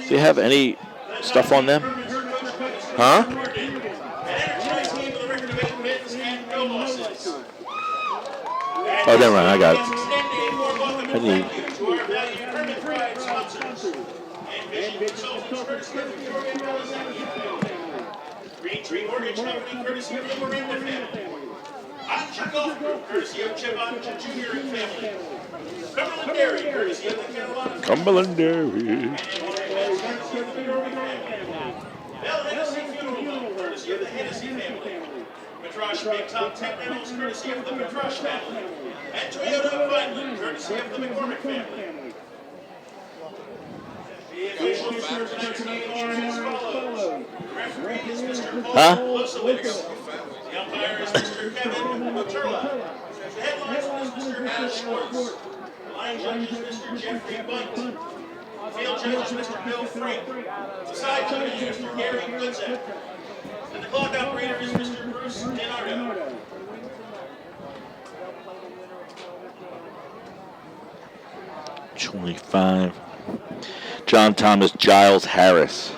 Do you have any stuff on them? Huh? Oh, never mind. I got it. I need. Green Tree Mortgage Company, courtesy of the Miranda family. Otcher Golf Group, courtesy of Chip Otcher Jr. and family. Cumberland Dairy, courtesy of the Carolina. Cumberland Dairy. Bell Hennessy Funeral Home, courtesy of the Hennessy family. Matrosh Big Top Tech Rentals, courtesy of the Matrosh family. And Toyota of Vineland, courtesy of the McCormick family. The official score tonight's game is as follows. The referee is Mr. Paul Losowitz. The umpire is Mr. Kevin Moturla. The headlines is Mr. Al Schwartz. The line judge is Mr. Jeffrey Bunt. The field judge is Mr. Bill Frank. The side judge is Mr. Gary Goodzak. And the clock operator is Mr. Bruce DiNardo. 25. John Thomas Giles Harris.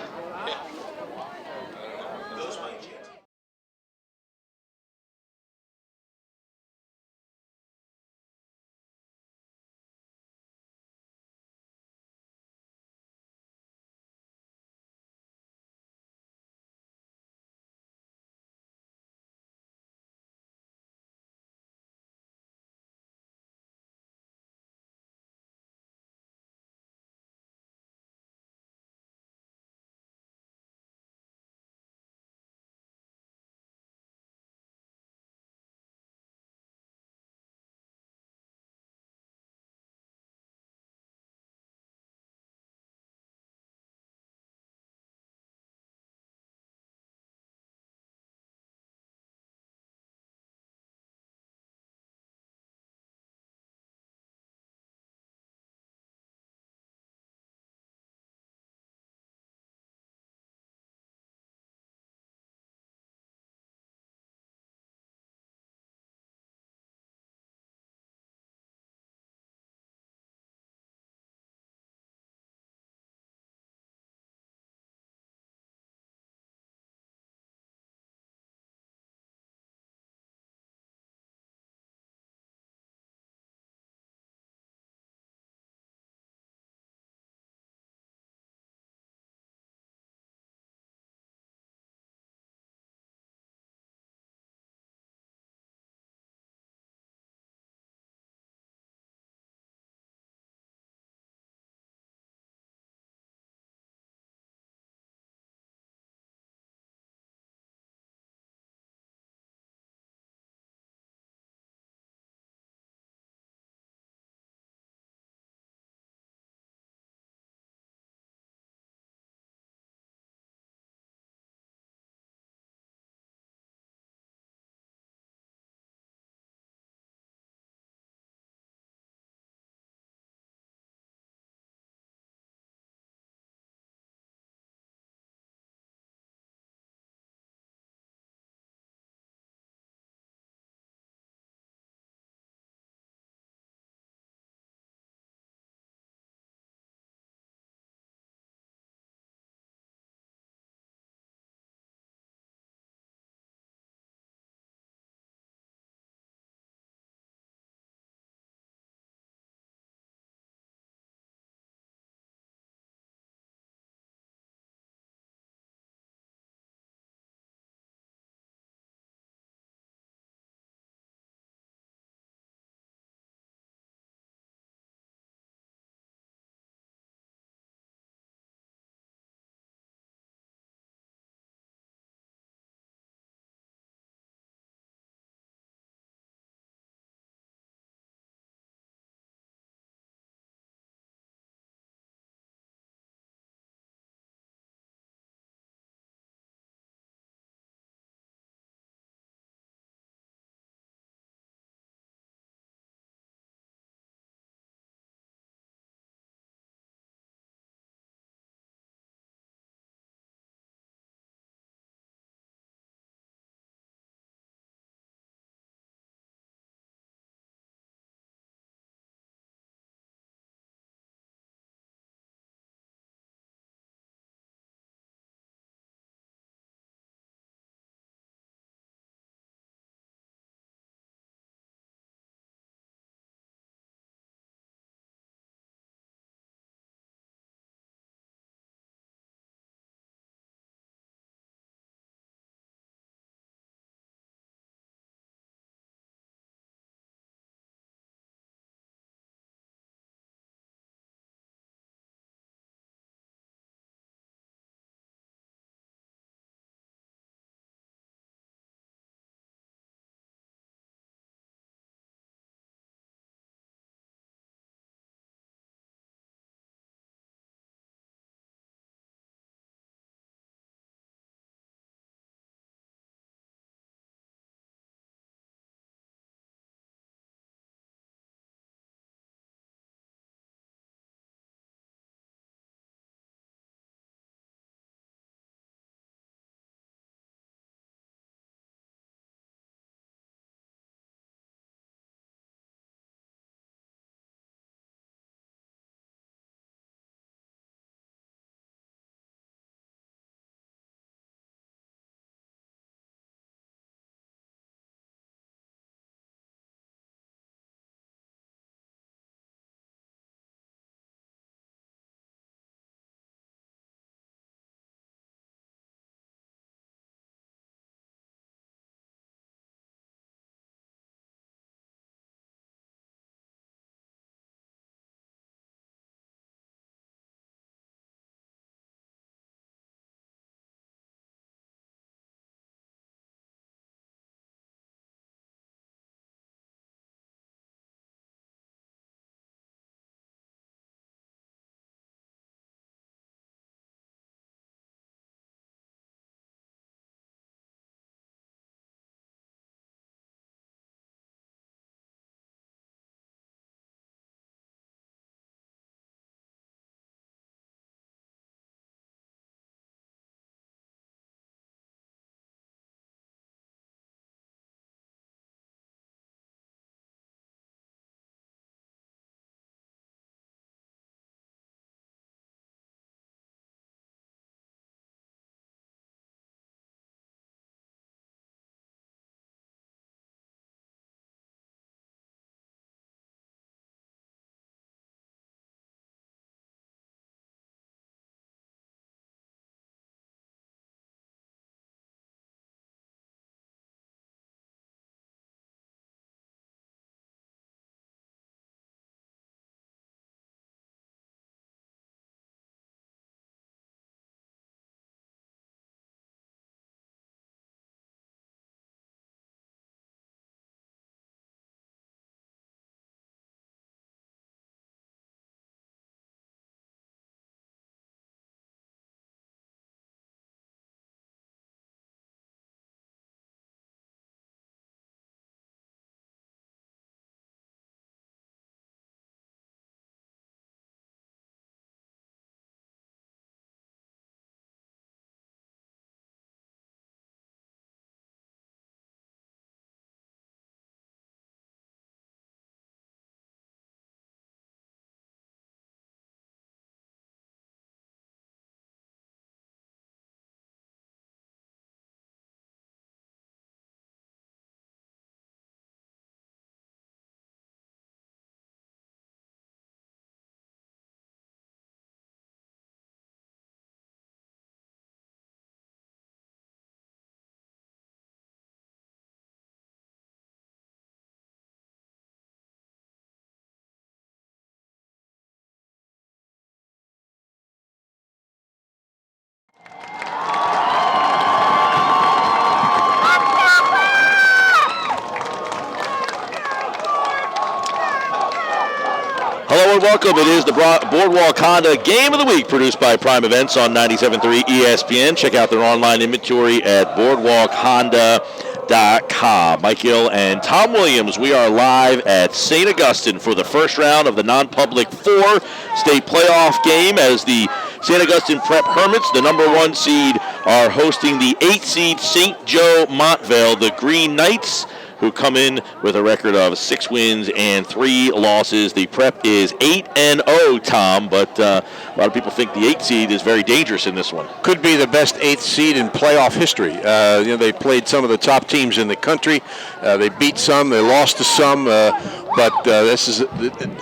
welcome. It is the Boardwalk Honda Game of the Week, produced by Prime Events on 97.3 ESPN. Check out their online inventory at boardwalkhonda.com. Mike Gill and Tom Williams, we are live at St. Augustine for the first round of the non-public 4 state playoff game as the St. Augustine Prep Hermits, the number 1 seed, are hosting the 8 seed St. Joe Montvale, the Green Knights, who come in with a record of 6 wins and 3 losses. The Prep is 8-0, Tom, but a lot of people think the 8 seed is very dangerous in this one. Could be the best 8th seed in playoff history. They played some of the top teams in the country. They beat some, they lost to some, but this is,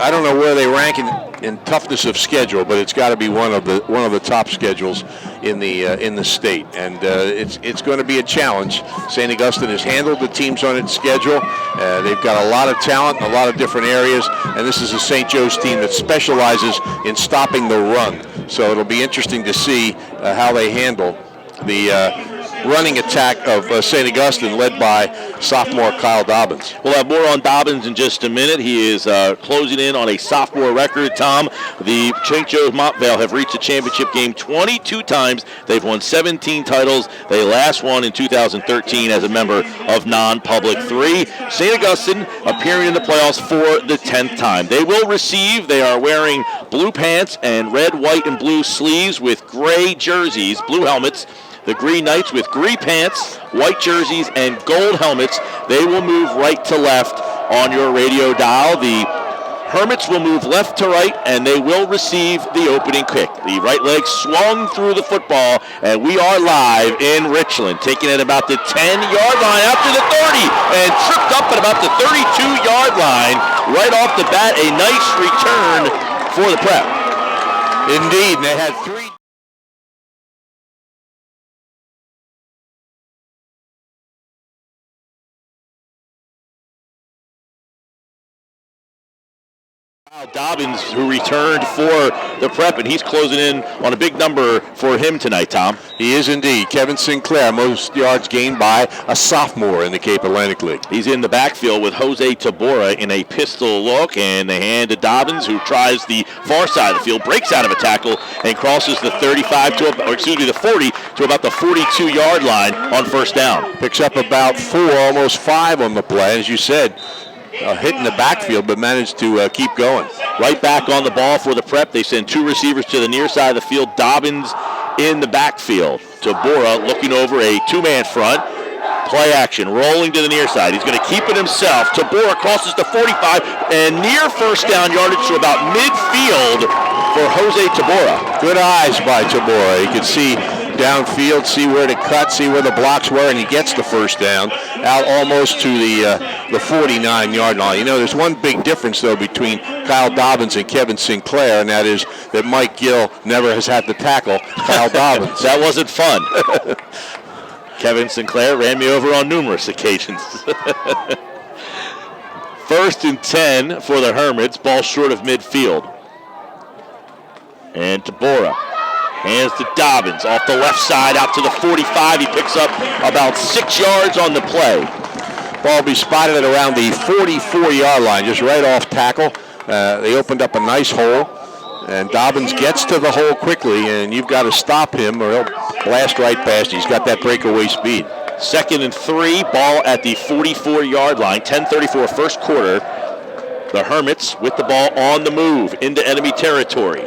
I don't know where they rank in toughness of schedule, but it's got to be one of the top schedules in the state, and it's going to be a challenge. St. Augustine has handled the teams on its schedule. They've got a lot of talent in a lot of different areas, and this is a St. Joe's team that specializes in stopping the run. So it'll be interesting to see how they handle the running attack of St. Augustine, led by sophomore Kyle Dobbins. We'll have more on Dobbins in just a minute. He is closing in on a sophomore record, Tom. The St. Joe's Montvale have reached the championship game 22 times. They've won 17 titles. They last won in 2013 as a member of non-public 3. St. Augustine appearing in the playoffs for the 10th time. They will receive. They are wearing blue pants and red, white, and blue sleeves with gray jerseys, blue helmets. The Green Knights with gray pants, white jerseys, and gold helmets. They will move right to left on your radio dial. The Hermits will move left to right, and they will receive the opening kick. The right leg swung through the football, and we are live in Richland, taking it about the 10-yard line after the 30, and tripped up at about the 32-yard line. Right off the bat, a nice return for the Prep. Indeed, they had 3. Dobbins, who returned for the Prep, and he's closing in on a big number for him tonight, Tom. He is indeed. Kevin Sinclair, most yards gained by a sophomore in the Cape Atlantic League. He's in the backfield with Jose Tabora in a pistol look, and they hand to Dobbins, who tries the far side of the field, breaks out of a tackle, and crosses the 40 to about the 42-yard line on first down. Picks up about 4, almost 5 on the play, as you said. Hit in the backfield, but managed to keep going. Right back on the ball for the Prep. They send 2 receivers to the near side of the field. Dobbins in the backfield. Tabora looking over a 2-man front. Play action, rolling to the near side. He's going to keep it himself. Tabora crosses the 45 and near first down yardage to about midfield for Jose Tabora. Good eyes by Tabora. You can see downfield, see where to cut, see where the blocks were, and he gets the first down out almost to the 49-yard line. You know, there's one big difference, though, between Kyle Dobbins and Kevin Sinclair, and that is that Mike Gill never has had to tackle Kyle Dobbins. That wasn't fun. Kevin Sinclair ran me over on numerous occasions. 1st and 10 for the Hermits, ball short of midfield. And Tabora hands to Dobbins off the left side out to the 45. He picks up about 6 yards on the play. Ball will be spotted at around the 44-yard line, just right off tackle. They opened up a nice hole, and Dobbins gets to the hole quickly, and you've got to stop him or he'll blast right past you. He's got that breakaway speed. 2nd and 3, ball at the 44-yard line, 10:34 first quarter. The Hermits with the ball on the move into enemy territory.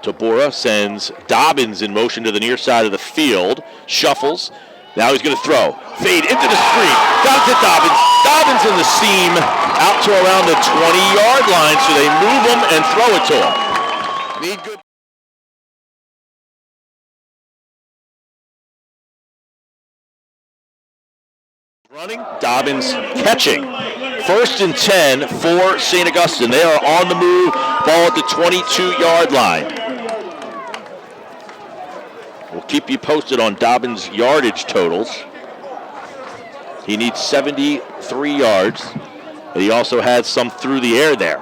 Tabora sends Dobbins in motion to the near side of the field, shuffles. Now he's going to throw. Fade into the screen. Down to Dobbins. Dobbins in the seam out to around the 20-yard line, so they move him and throw it to him. Need good. Running, Dobbins catching. 1st and 10 for St. Augustine. They are on the move, ball at the 22-yard line. We'll keep you posted on Dobbins' yardage totals. He needs 73 yards, and he also had some through the air there.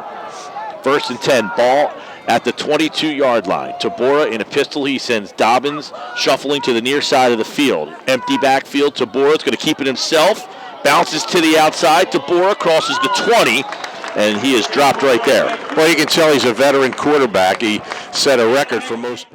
1st and 10, ball at the 22-yard line. Tabora in a pistol. He sends Dobbins shuffling to the near side of the field. Empty backfield. Tabora's going to keep it himself. Bounces to the outside. Tabora crosses the 20 and he is dropped right there. Well, you can tell he's a veteran quarterback. He set a record for most.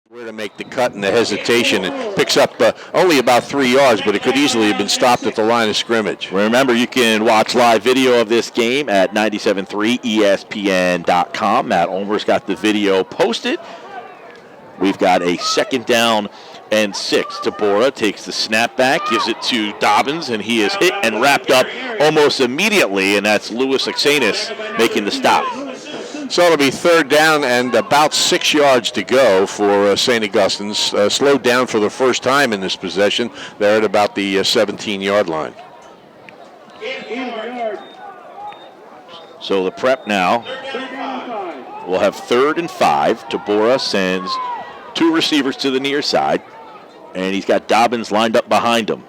Where to make the cut and the hesitation, and picks up only about 3 yards, but it could easily have been stopped at the line of scrimmage. Remember, you can watch live video of this game at 97.3ESPN.com. Matt Olmer's got the video posted. We've got a 2nd down and 6. Tabora takes the snap back, gives it to Dobbins, and he is hit and wrapped up almost immediately, and that's Louis Axenis making the stop. So it'll be 3rd down and about 6 yards to go for St. Augustine's. Slowed down for the first time in this possession. They're at about the 17-yard line. So the prep now will have 3rd and 5. Tabora sends 2 receivers to the near side, and he's got Dobbins lined up behind him.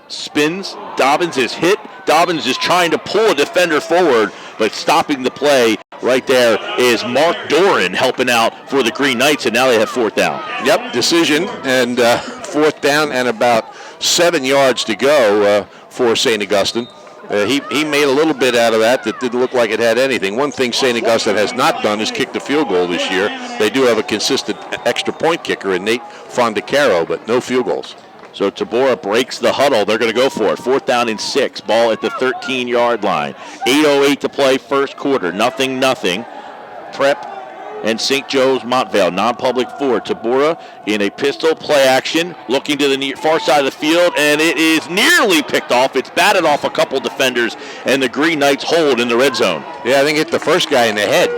Spins. Dobbins is hit. Dobbins is trying to pull a defender forward, but stopping the play right there is Mark Doran helping out for the Green Knights, and now they have 4th down. Yep, decision, and 4th down and about 7 yards to go for St. Augustine. He made a little bit out of that didn't look like it had anything. One thing St. Augustine has not done is kick the field goal this year. They do have a consistent extra point kicker in Nate Fondacaro, but no field goals. So Tabora breaks the huddle. They're going to go for it. 4th down and 6. Ball at the 13-yard line. 8:08 to play, first quarter. 0-0. Prep and St. Joe's Montvale. Non-public forward. Tabora in a pistol play action. Looking to the far side of the field, and it is nearly picked off. It's batted off a couple defenders, and the Green Knights hold in the red zone. Yeah, I think it hit the first guy in the head,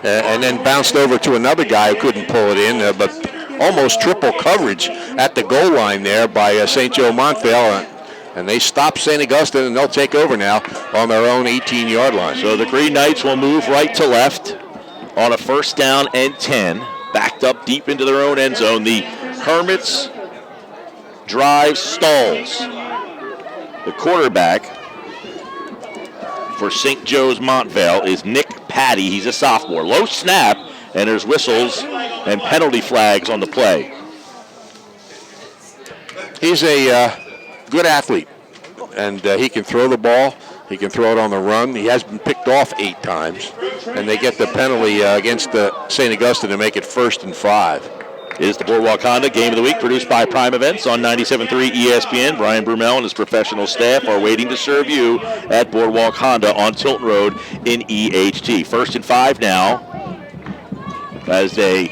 and then bounced over to another guy who couldn't pull it in, but almost triple coverage at the goal line there by St. Joe Montvale, and they stop St. Augustine, and they'll take over now on their own 18-yard line. So the Green Knights will move right to left on a 1st down and 10, backed up deep into their own end zone. The Hermits drive stalls. The quarterback for St. Joe's Montvale is Nick Patty. He's a sophomore. Low snap, and there's whistles and penalty flags on the play. He's a good athlete, and he can throw the ball. He can throw it on the run. He has been picked off 8 times, and they get the penalty against St. Augustine to make it 1st and 5. It is the Boardwalk Honda Game of the Week, produced by Prime Events on 97.3 ESPN. Brian Brumell and his professional staff are waiting to serve you at Boardwalk Honda on Tilton Road in EHT. 1st and 5 now as they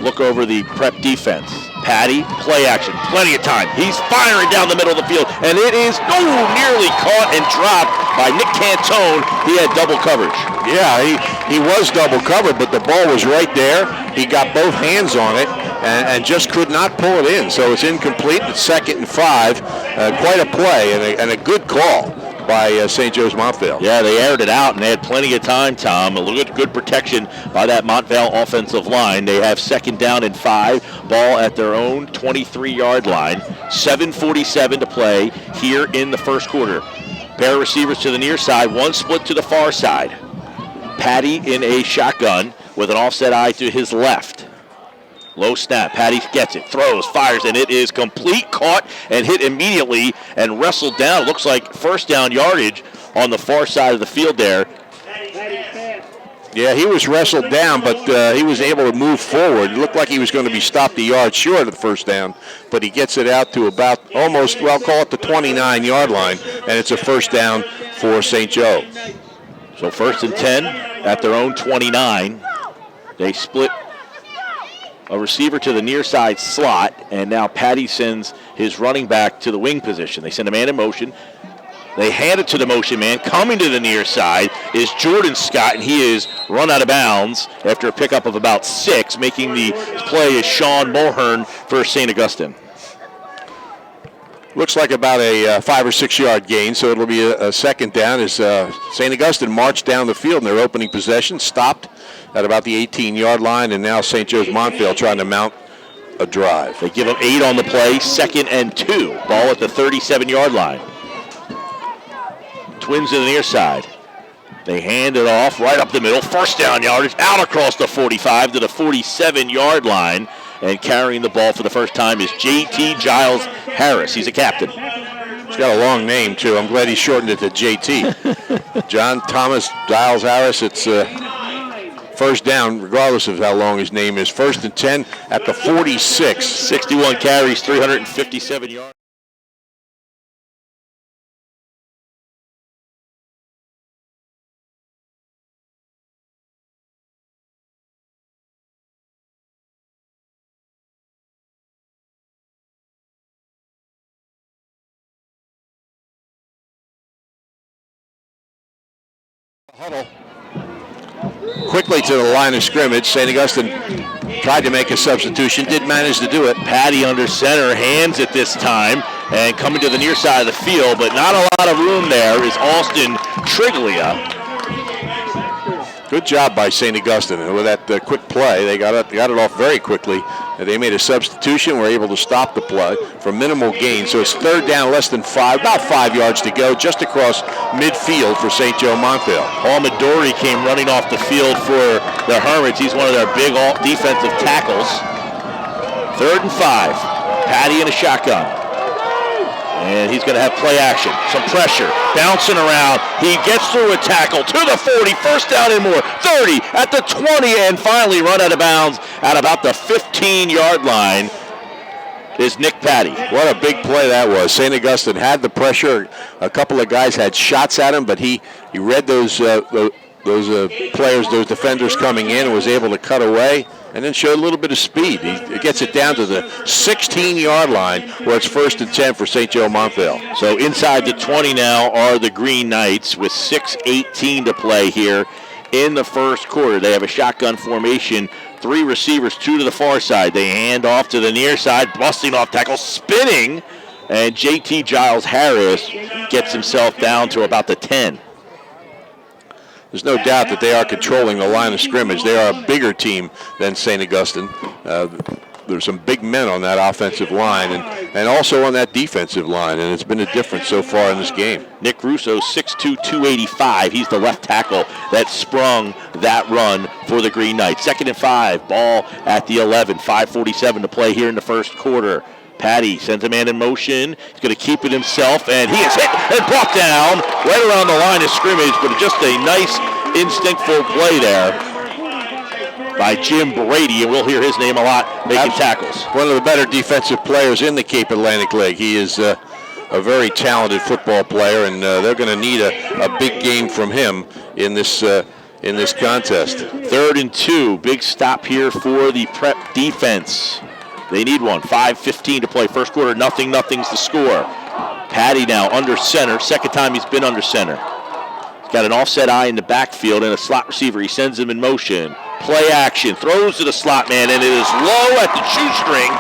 look over the prep defense. Patty, play action, plenty of time. He's firing down the middle of the field, and it is nearly caught and dropped by Nick Cantone. He had double coverage. Yeah, he was double covered, but the ball was right there. He got both hands on it and just could not pull it in. So it's incomplete. It's 2nd and 5. Quite a play and a good call by St. Joe's Montvale. Yeah, they aired it out, and they had plenty of time, Tom. A good protection by that Montvale offensive line. They have 2nd down and 5. Ball at their own 23-yard line. 7:47 to play here in the first quarter. Pair of receivers to the near side, one split to the far side. Patty in a shotgun with an offset eye to his left. Low snap. Patty gets it, throws, fires, and it is complete, caught, and hit immediately and wrestled down. It looks like 1st down yardage on the far side of the field there. Yeah, he was wrestled down, but he was able to move forward. It looked like he was going to be stopped a yard short of the 1st down, but he gets it out to about almost, well, call it the 29-yard line, and it's a 1st down for St. Joe. So 1st and 10 at their own 29. They split a receiver to the near side slot, and now Patty sends his running back to the wing position. They send a man in motion. They hand it to the motion man. Coming to the near side is Jordan Scott, and he is run out of bounds after a pickup of about 6. Making the play is Sean Mulhern for St. Augustine. Looks like about a 5 or 6 yard gain, so it'll be a 2nd down as St. Augustine marched down the field in their opening possession, stopped at about the 18-yard line, and now St. Joe's Montvale trying to mount a drive. They give them 8 on the play, 2nd and 2. Ball at the 37-yard line. Twins to the near side. They hand it off right up the middle. 1st down yardage out across the 45 to the 47-yard line. and carrying the ball for the first time is J.T. Giles Harris. He's a captain. He's got a long name, too. I'm glad he shortened it to J.T. John Thomas Giles Harris. It's first down, regardless of how long his name is. 1st and 10 at the 46. 61 carries, 357 yards. Huddle. Quickly to the line of scrimmage. St. Augustine tried to make a substitution, did manage to do it. Patty under center, hands it this time, and coming to the near side of the field, but not a lot of room there is Austin Triglia. Good job by St. Augustine. And with that quick play, they got it off very quickly. They made a substitution, were able to stop the play for minimal gain. So it's 3rd down, less than 5, about 5 yards to go, just across midfield for St. Joe Montvale. Paul Midori came running off the field for the Hermits. He's one of their big defensive tackles. 3rd and 5. Patty in a shotgun. And he's going to have play action. Some pressure. Bouncing around. He gets through a tackle to the 40. 1st down and more. 30 at the 20. And finally run out of bounds at about the 15-yard line is Nick Patty. What a big play that was. St. Augustine had the pressure. A couple of guys had shots at him, but he read those players, those defenders coming in, and was able to cut away and then showed a little bit of speed. He gets it down to the 16-yard line where it's 1st and 10 for St. Joe Montvale. So inside the 20 now are the Green Knights with 6:18 to play here in the first quarter. They have a shotgun formation, 3 receivers, 2 to the far side. They hand off to the near side, busting off tackle, spinning, and J.T. Giles Harris gets himself down to about the 10. There's no doubt that they are controlling the line of scrimmage. They are a bigger team than St. Augustine. There's some big men on that offensive line and also on that defensive line, and it's been a difference so far in this game. Nick Russo, 6'2", 285. He's the left tackle that sprung that run for the Green Knights. 2nd and 5, ball at the 11. 5:47 to play here in the first quarter. Patty sends a man in motion. He's going to keep it himself, and he is hit and brought down right around the line of scrimmage, but just a nice instinctful play there by Jim Brady, and we'll hear his name a lot making tackles. One of the better defensive players in the Cape Atlantic League. He is a very talented football player, and they're going to need a big game from him in this contest. 3rd and 2, big stop here for the Prep defense. They need one. 5:15 to play. First quarter, nothing's the score. Patty now under center. 2nd time he's been under center. He's got an offset eye in the backfield and a slot receiver. He sends him in motion. Play action. Throws to the slot man, and it is low at the shoestring.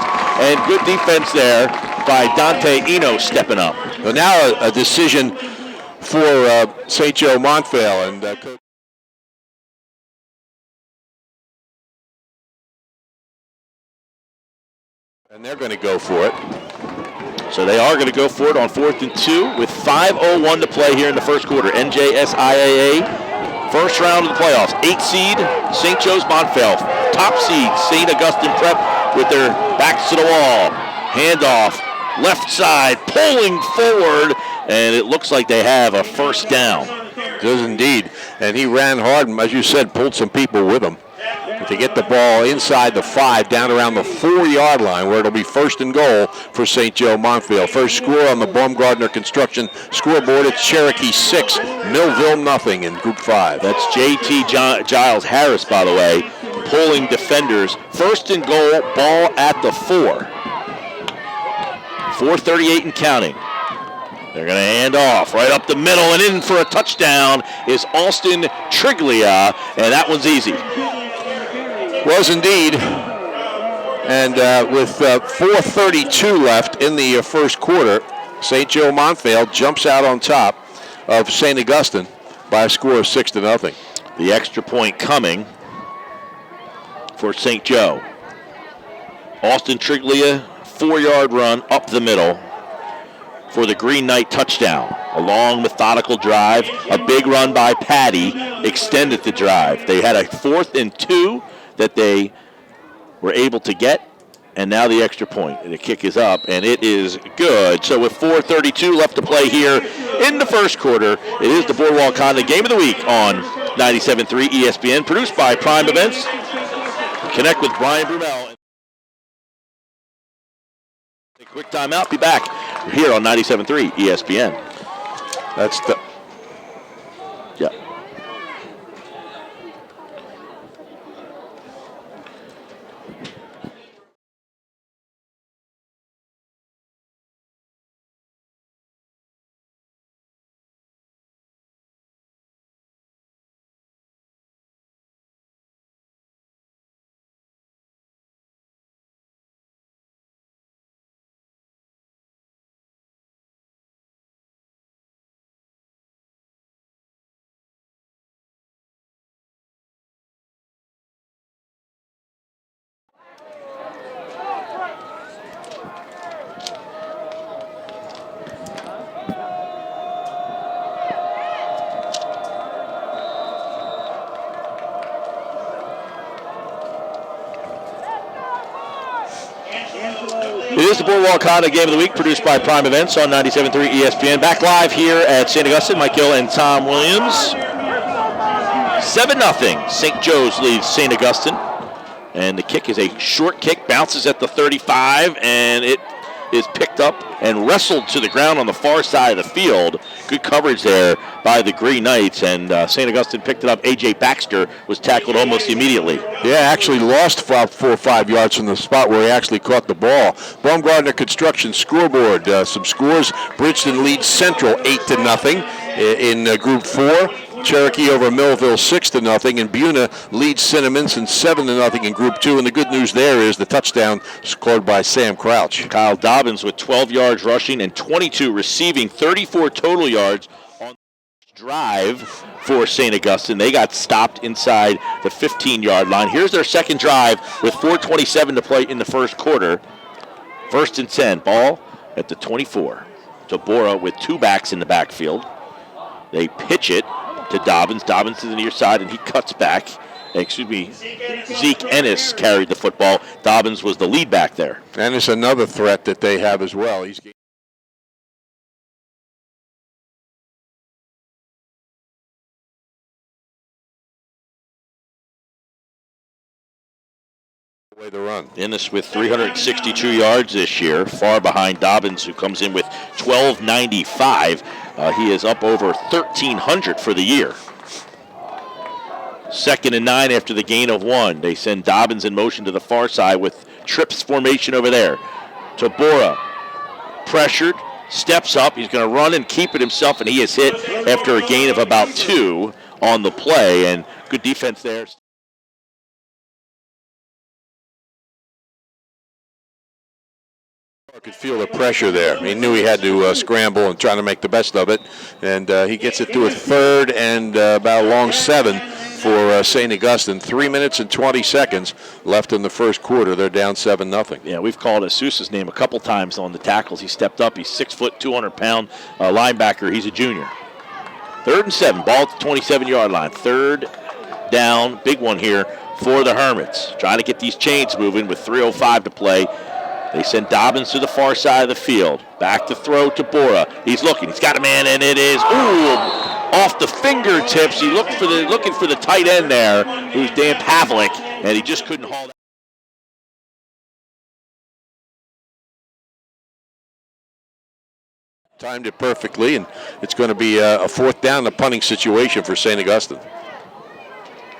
And good defense there by Dante Eno stepping up. Well, now a decision for St. Joe Montvale. And they're going to go for it. So they are going to go for it on 4th and 2 with 5:01 to play here in the first quarter. NJSIAA, first round of the playoffs. 8th seed, St. Joe's Montvale. Top seed, St. Augustine Prep with their backs to the wall. Handoff, left side, pulling forward, and it looks like they have a 1st down. Does indeed. And he ran hard and, as you said, pulled some people with him to get the ball inside the 5, down around the 4-yard line, where it'll be 1st and goal for St. Joe Montvale. First score on the Baumgartner Construction scoreboard. It's Cherokee 6, Millville nothing in Group 5. That's J.T. Giles Harris, by the way, pulling defenders. 1st and goal, ball at the 4. 4:38 and counting. They're going to hand off right up the middle, and in for a touchdown is Austin Triglia, and that one's easy. Was indeed. And with 4:32 left in the first quarter, St. Joe Montvale jumps out on top of St. Augustine by a score of 6-0. The extra point coming for St. Joe. Austin Triglia, 4-yard run up the middle for the Green Knight touchdown. A long, methodical drive. A big run by Patty extended the drive. They had a 4th and 2 that they were able to get, And now the extra point. The kick is up, and it is good. So with 4:32 left to play here in the first quarter, it is the Boardwalk Honda Game of the Week on 97.3 ESPN, produced by Prime Events. Connect with Brian Brumell. Take a quick timeout. Be back here on 97.3 ESPN. That's the... Yeah. It is the Boardwalk Honda Game of the Week, produced by Prime Events on 97.3 ESPN. Back live here at St. Augustine. Mike Gill and Tom Williams. 7-0. St. Joe's leads St. Augustine. And the kick is a short kick, bounces at the 35, and it is picked up and wrestled to the ground on the far side of the field. Good coverage there by the Green Knights, and St. Augustine picked it up. A.J. Baxter was tackled almost immediately. Yeah, actually lost 4 or 5 yards from the spot where he actually caught the ball. Baumgartner Construction scoreboard. Some scores. Bridgeton leads Central 8-0 in Group 4. Cherokee over Millville 6-0, and Buna leads Cinnaminson 7-0 in Group 2. And the good news there is the touchdown scored by Sam Crouch. Kyle Dobbins with 12 yards rushing and 22 receiving, 34 total yards on the drive for St. Augustine. They got stopped inside the 15-yard line. Here's their second drive with 4:27 to play in the first quarter. 1st and 10, ball at the 24. Tabora with 2 backs in the backfield. They pitch it to Dobbins. Dobbins to the near side, and he cuts back. Zeke Ennis carried the football. Dobbins was the lead back there. And it's another threat that they have as well. He's way to run. Ennis with 362 yards this year, far behind Dobbins, who comes in with 1295. He is up over 1,300 for the year. 2nd and 9 after the gain of 1. They send Dobbins in motion to the far side with trips formation over there. Tabora pressured, steps up. He's going to run and keep it himself, and he is hit after a gain of about 2 on the play, and good defense there. Could feel the pressure there. He knew he had to scramble and try to make the best of it, and he gets it to a 3rd and about a long 7 for St. Augustine. 3 minutes and 20 seconds left in the first quarter. They're down 7-0. Yeah, we've called Asusa's name a couple times on the tackles. He stepped up. He's 6 foot, 200-pound linebacker. He's a junior. 3rd and 7, ball at the 27-yard line. 3rd down, big one here for the Hermits. Trying to get these chains moving with 3:05 to play. They send Dobbins to the far side of the field. Back to throw to Bora. He's looking. He's got a man, and it is off the fingertips. He looking for the tight end there, who's Dan Pavlik, and he just couldn't haul that. Timed it perfectly, and it's going to be a 4th down, a punting situation for St. Augustine.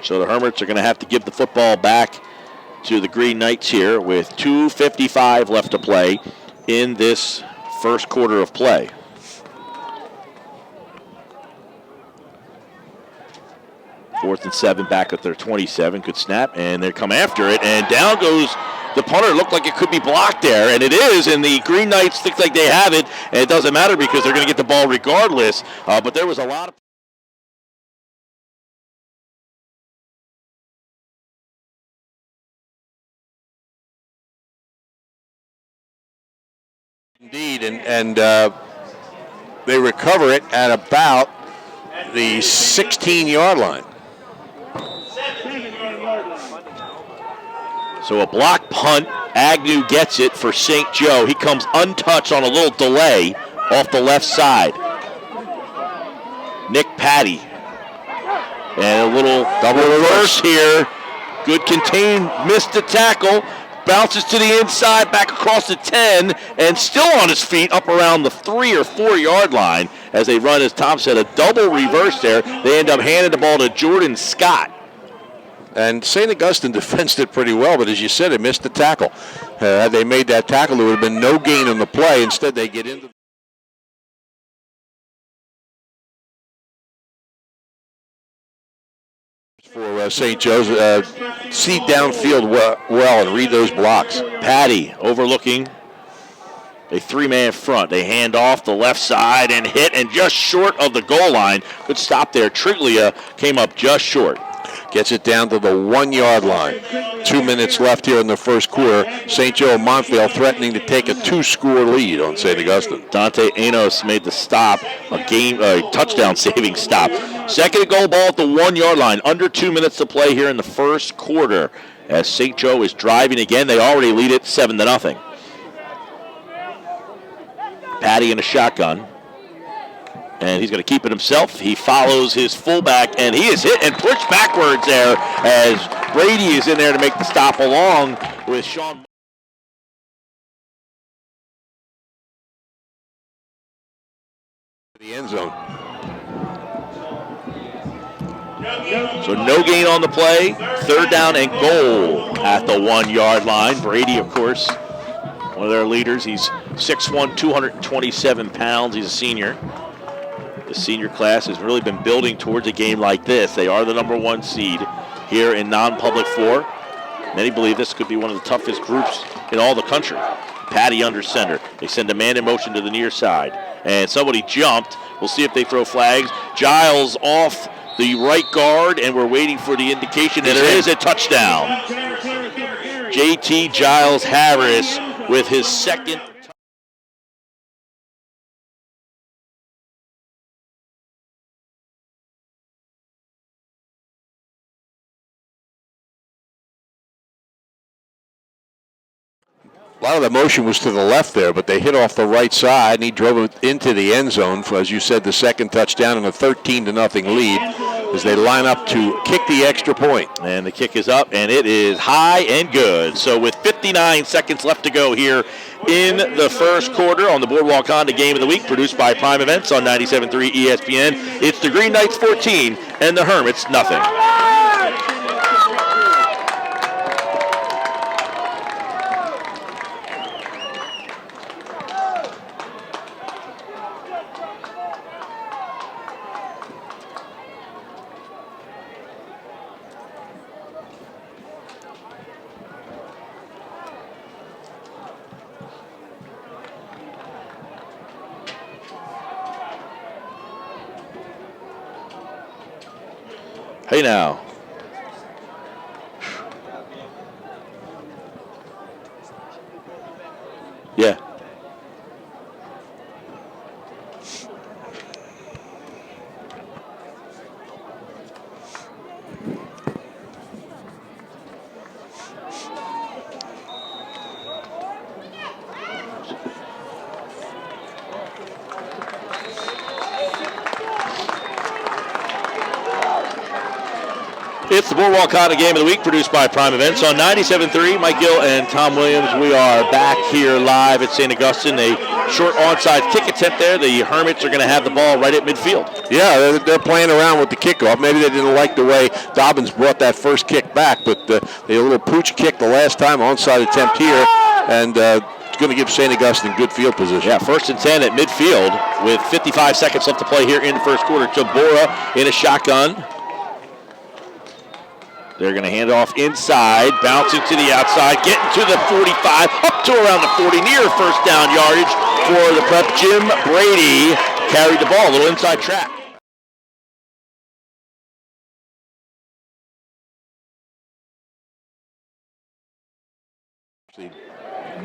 So the Hermits are going to have to give the football back to the Green Knights here with 2:55 left to play in this first quarter of play. Fourth and 7 back at their 27. Good snap, and they come after it, and down goes the punter. Looked like it could be blocked there, and it is, and the Green Knights think like they have it, and it doesn't matter because they're going to get the ball regardless, but there was a lot of Indeed, and they recover it at about the 16-yard line. So a block punt. Agnew gets it for St. Joe. He comes untouched on a little delay off the left side. Nick Patty. And a little double reverse here. Good contain, missed the tackle. Bounces to the inside, back across the 10, and still on his feet up around the 3 or 4 yard line as they run, as Tom said, a double reverse there. They end up handing the ball to Jordan Scott. And St. Augustine defensed it pretty well, but as you said, it missed the tackle. Had they made that tackle, there would have been no gain on the play. Instead, they get into for St. Joe's. See downfield well and read those blocks. Patty overlooking a 3-man front. They hand off the left side and hit, and just short of the goal line. Good stop there. Triglia came up just short. Gets it down to the 1 yard line. 2 minutes left here in the first quarter. St. Joe and Montvale threatening to take a 2-score lead on St. Augustine. Dante Enos made the stop, a touchdown saving stop. Second and goal, ball at the 1 yard line. Under 2 minutes to play here in the first quarter. As St. Joe is driving again, they already lead it 7-0. Patty in a shotgun. And he's going to keep it himself. He follows his fullback, and he is hit and pushed backwards there as Brady is in there to make the stop along with Sean. The end zone. So no gain on the play. Third down and goal at the 1 yard line. Brady, of course, one of their leaders. He's 6'1", 227 pounds. He's a senior. The senior class has really been building towards a game like this. They are the #1 seed here in non-public 4. Many believe this could be one of the toughest groups in all the country. Patty under center. They send a man in motion to the near side. And somebody jumped. We'll see if they throw flags. Giles off the right guard, and we're waiting for the indication that there is a touchdown. J.T. Giles Harris with his second. A lot of the motion was to the left there, but they hit off the right side, and he drove it into the end zone for, as you said, the second touchdown and a 13-0 lead as they line up to kick the extra point. And the kick is up, and it is high and good. So with 59 seconds left to go here in the first quarter on the Boardwalk Honda Game of the Week, produced by Prime Events on 97.3 ESPN, it's the Green Knights 14 and the Hermits nothing. Hey now. Yeah. It's the Boardwalk Honda Game of the Week, produced by Prime Events on 97.3. Mike Gill and Tom Williams. We are back here live at St. Augustine. A short onside kick attempt there. The Hermits are going to have the ball right at midfield. Yeah, they're playing around with the kickoff. Maybe they didn't like the way Dobbins brought that first kick back, but they had a little pooch kick the last time, onside attempt here, and it's going to give St. Augustine good field position. Yeah, 1st and 10 at midfield with 55 seconds left to play here in the first quarter. Tabora in a shotgun. They're going to hand it off inside, bouncing to the outside, getting to the 45, up to around the 40, near first down yardage for the prep. Jim Brady carried the ball, a little inside track.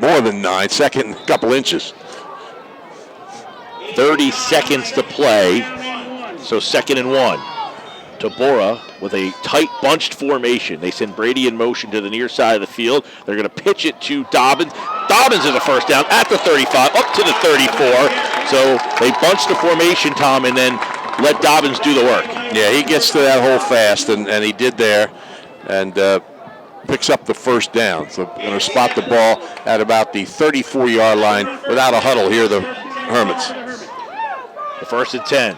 More than 9, second and a couple inches. 30 seconds to play, so 2nd and 1. Tabora with a tight bunched formation. They send Brady in motion to the near side of the field. They're going to pitch it to Dobbins. Dobbins is a first down at the 35, up to the 34. So they bunch the formation, Tom, and then let Dobbins do the work. Yeah, he gets to that hole fast, and he did there, and picks up the first down. So going to spot the ball at about the 34-yard line without a huddle here, the Hermits. The 1st and 10.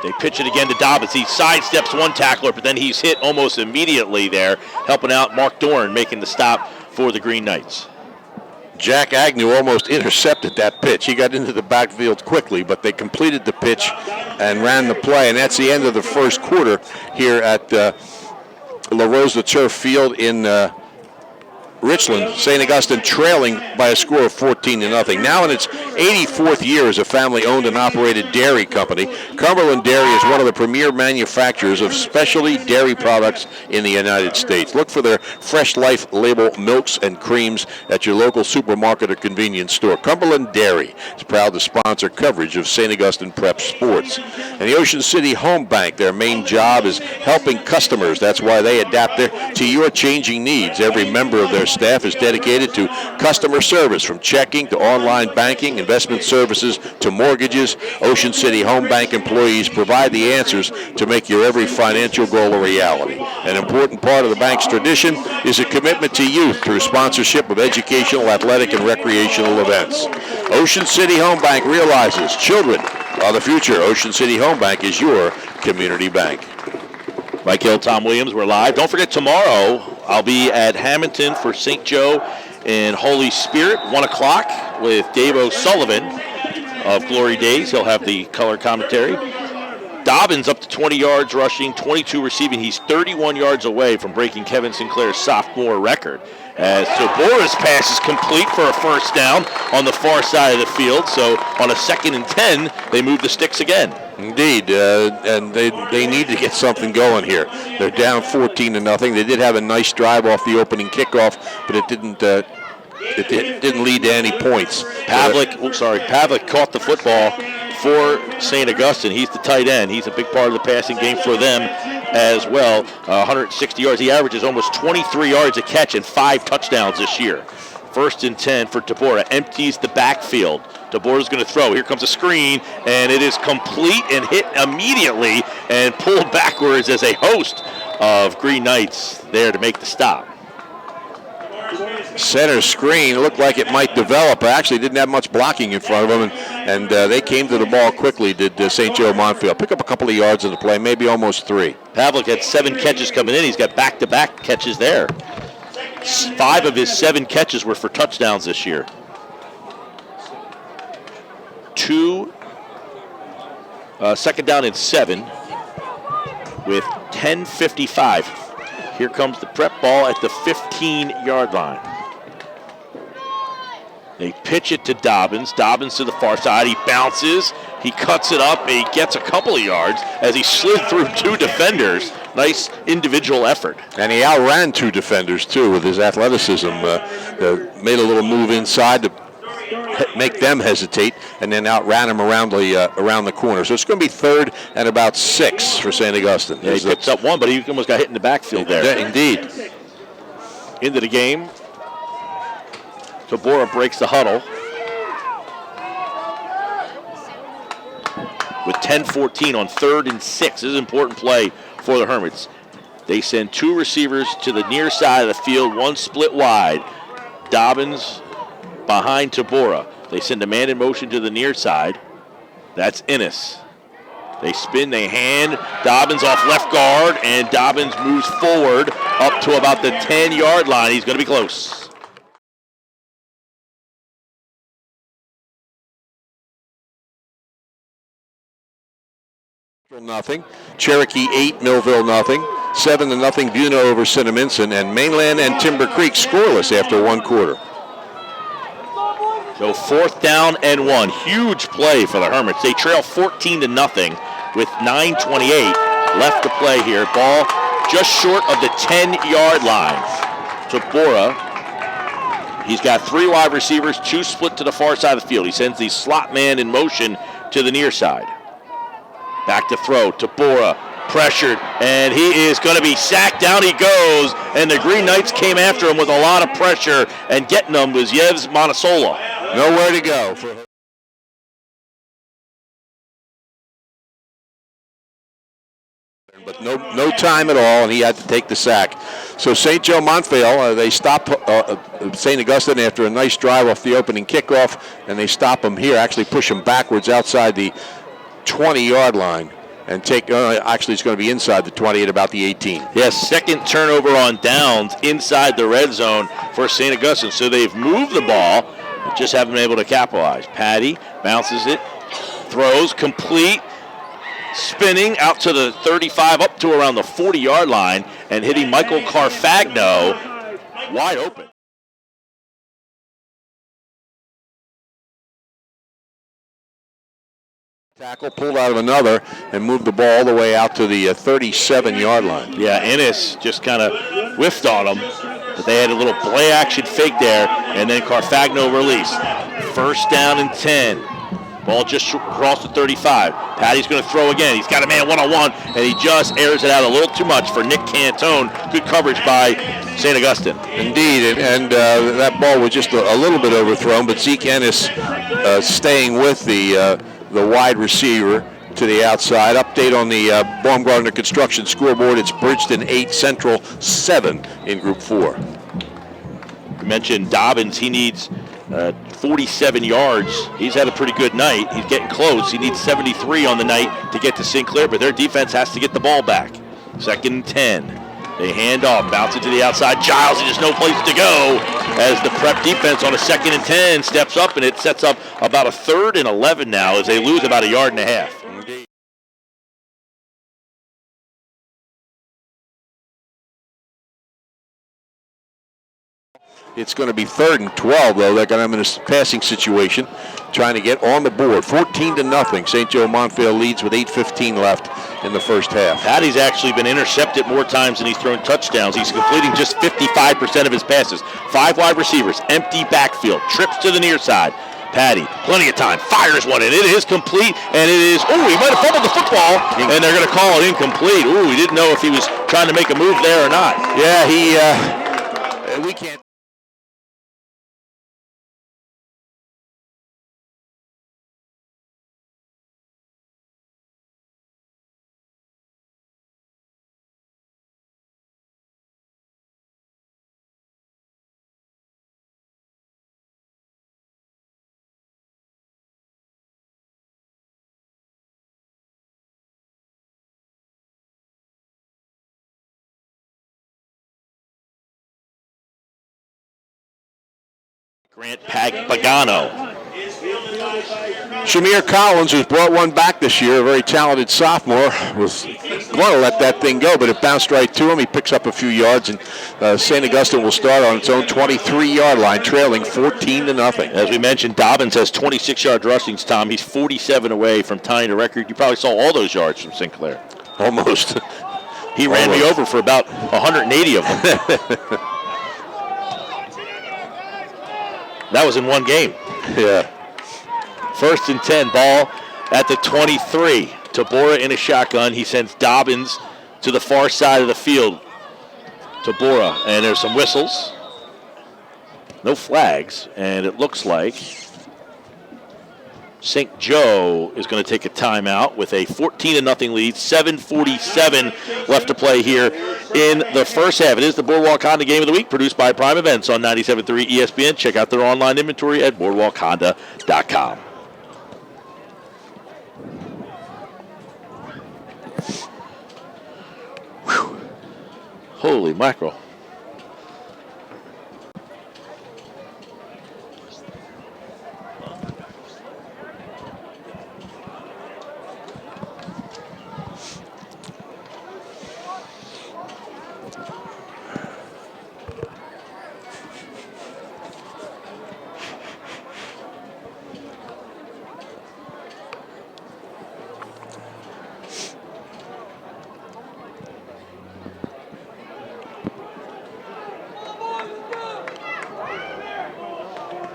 They pitch it again to Dobbins. He sidesteps one tackler, but then he's hit almost immediately there, helping out Mark Dorn, making the stop for the Green Knights. Jack Agnew almost intercepted that pitch. He got into the backfield quickly, but they completed the pitch and ran the play, and that's the end of the first quarter here at La Rosa Turf Field in Richland. St. Augustine trailing by a score of 14-0. Now in its 84th year as a family-owned and operated dairy company, Cumberland Dairy is one of the premier manufacturers of specialty dairy products in the United States. Look for their Fresh Life label milks and creams at your local supermarket or convenience store. Cumberland Dairy is proud to sponsor coverage of St. Augustine Prep sports. And the Ocean City Home Bank, their main job is helping customers. That's why they adapt to your changing needs. Every member of their staff is dedicated to customer service, from checking to online banking, investment services to mortgages. Ocean City Home Bank employees provide the answers to make your every financial goal a reality. An important part of the bank's tradition is a commitment to youth through sponsorship of educational, athletic, and recreational events. Ocean City Home Bank realizes children are the future. Ocean City Home Bank is your community bank. Mike Hill, Tom Williams, we're live. Don't forget, tomorrow I'll be at Hamilton for St. Joe and Holy Spirit, 1 o'clock, with Dave O'Sullivan of Glory Days. He'll have the color commentary. Dobbins up to 20 yards rushing, 22 receiving. He's 31 yards away from breaking Kevin Sinclair's sophomore record. As Tabora's pass is complete for a first down on the far side of the field. So on a 2nd and 10, they move the sticks again. Indeed, and they need to get something going here. They're down 14-0. They did have a nice drive off the opening kickoff, but it didn't lead to any points. Pavlik caught the football for St. Augustine. He's the tight end. He's a big part of the passing game for them as well. 160 yards. He averages almost 23 yards a catch and 5 touchdowns this year. 1st and 10 for Tabora. Empties the backfield. Tabora's going to throw. Here comes a screen, and it is complete and hit immediately and pulled backwards as a host of Green Knights there to make the stop. Center screen looked like it might develop. Actually didn't have much blocking in front of them, and they came to the ball quickly, did St. Joe Montvale. Pick up a couple of yards of the play, maybe almost 3. Pavlik had 7 catches coming in. He's got back-to-back catches there. 5 of his 7 catches were for touchdowns this year. 2nd down and 7 with 10:55. Here comes the prep ball at the 15-yard line. They pitch it to Dobbins. Dobbins to the far side. He bounces. He cuts it up. He gets a couple of yards as he slid through 2 defenders. Nice individual effort. And he outran 2 defenders, too, with his athleticism. Made a little move inside to make them hesitate, and then outran him around the corner. So it's going to be 3rd and about 6 for St. Augustine. Yeah, he picked up 1, but he almost got hit in the backfield there. Yeah, indeed. Into the game. Tabora breaks the huddle. With 10:14 on 3rd and 6. This is an important play for the Hermits. They send 2 receivers to the near side of the field, 1 split wide. Dobbins behind Tabora. They send a man in motion to the near side. That's Innes. They spin, they hand. Dobbins off left guard, and Dobbins moves forward up to about the 10-yard line. He's going to be close. Nothing. Cherokee 8, Millville nothing. 7-0 Buno over Cinnaminson, and Mainland and Timber Creek scoreless after 1 quarter. So 4th down and 1. Huge play for the Hermits. They trail 14-0 with 9:28 left to play here. Ball just short of the 10-yard line. Tabora, he's got 3 wide receivers, 2 split to the far side of the field. He sends the slot man in motion to the near side. Back to throw. Tabora pressured, and he is going to be sacked. Down he goes, and the Green Knights came after him with a lot of pressure, and getting him was Yevs Monasola. Nowhere to go for but no time at all, and he had to take the sack. So St. Joe Montvale, they stop St. Augustine after a nice drive off the opening kickoff, and they stop him here, actually push him backwards outside the 20-yard line, and take, actually it's going to be inside the 20 at about the 18. Yes, second turnover on downs inside the red zone for St. Augustine. So they've moved the ball, just haven't been able to capitalize. Patty bounces it, throws, complete, spinning out to the 35, up to around the 40-yard line, and hitting Michael Carfagno wide open. Tackle pulled out of another and moved the ball all the way out to the 37-yard line. Yeah, Ennis just kind of whiffed on him, but they had a little play action fake there, and then Carfagno released. First down and 10. Ball just crossed the 35. Patty's going to throw again. He's got a man one-on-one, and he just airs it out a little too much for Nick Cantone. Good coverage by St. Augustine. Indeed, and that ball was just a little bit overthrown, but Zeke Ennis staying with the wide receiver to the outside. Update on the Baumgartner Construction scoreboard. It's Bridgeton 8, Central 7 in Group 4. You mentioned Dobbins. He needs 47 yards. He's had a pretty good night. He's getting close. He needs 73 on the night to get to Sinclair, but their defense has to get the ball back. Second and 10. They hand off, bounce it to the outside. Giles, there's no place to go as the prep defense on a second and 10 steps up, and it sets up about a third and 11 now as they lose about a yard and a half. It's going to be 3rd and 12, though. They're going to have in a passing situation, trying to get on the board. 14-0. St. Joe Montvale leads with 8:15 left in the first half. Patty's actually been intercepted more times than he's thrown touchdowns. He's completing just 55% of his passes. 5 wide receivers, empty backfield, trips to the near side. Patty, plenty of time, fires one in. It is complete, and it is, he might have fumbled the football, and they're going to call it incomplete. We didn't know if he was trying to make a move there or not. Yeah, we can't. Grant Pagano. Shamir Collins, who's brought one back this year, a very talented sophomore, was going to let that thing go, but it bounced right to him. He picks up a few yards, and St. Augustine will start on its own 23-yard line, trailing 14-0. As we mentioned, Dobbins has 26-yard rushings, Tom. He's 47 away from tying the record. You probably saw all those yards from Sinclair. Almost. He ran me over for about 180 of them. That was in one game. Yeah. 1st and 10, ball at the 23. Tabora in a shotgun. He sends Dobbins to the far side of the field. Tabora, and there's some whistles. No flags, and it looks like St. Joe is going to take a timeout with a 14-0 lead. 7:47 left to play here in the first half. It is the Boardwalk Honda Game of the Week, produced by Prime Events on 97.3 ESPN. Check out their online inventory at boardwalkhonda.com. Whew. Holy mackerel.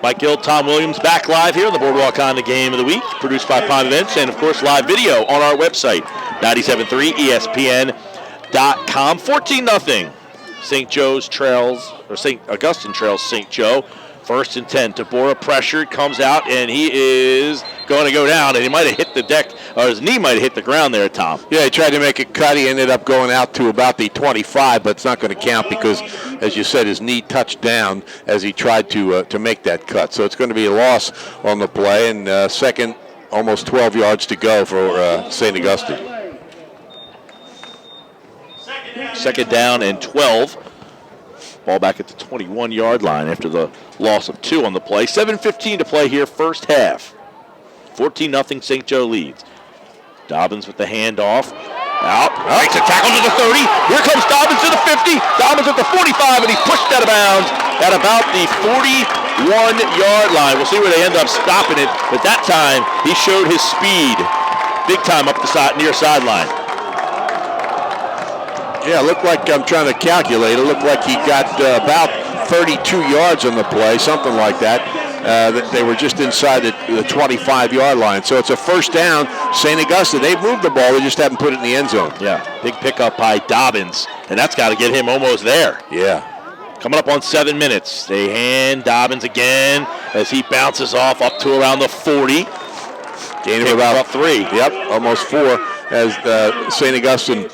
Mike Gill, Tom Williams, back live here on the Boardwalk on the Game of the Week, produced by Pond Events, and of course live video on our website, 97.3ESPN.com. 14-0. St. Joe's trails, or St. Augustine trails St. Joe. 1st and 10. Tabora pressured, comes out, and he is going to go down, and he might have hit the deck, or his knee might have hit the ground there, Tom. Yeah, he tried to make a cut. He ended up going out to about the 25, but it's not going to count because, as you said, his knee touched down as he tried to make that cut. So it's going to be a loss on the play, and second, almost 12 yards to go for St. Augustine. Second down and 12. Ball back at the 21-yard line after the loss of 2 on the play. 7:15 to play here, first half. 14-0 St. Joe leads. Dobbins with the handoff. Out. Makes a tackle to the 30. Here comes Dobbins to the 50. Dobbins at the 45, and he pushed out of bounds at about the 41-yard line. We'll see where they end up stopping it, but that time he showed his speed big time up the near sideline. Yeah, it looked like, I'm trying to calculate, it looked like he got about 32 yards on the play, something like that. They were just inside the 25-yard line. So it's a first down. St. Augustine, they've moved the ball, they just haven't put it in the end zone. Yeah, big pickup by Dobbins, and that's got to get him almost there. Yeah. Coming up on 7 minutes. They hand Dobbins again as he bounces off up to around the 40. Gain of about 3. Yep, almost 4 as St. Augustine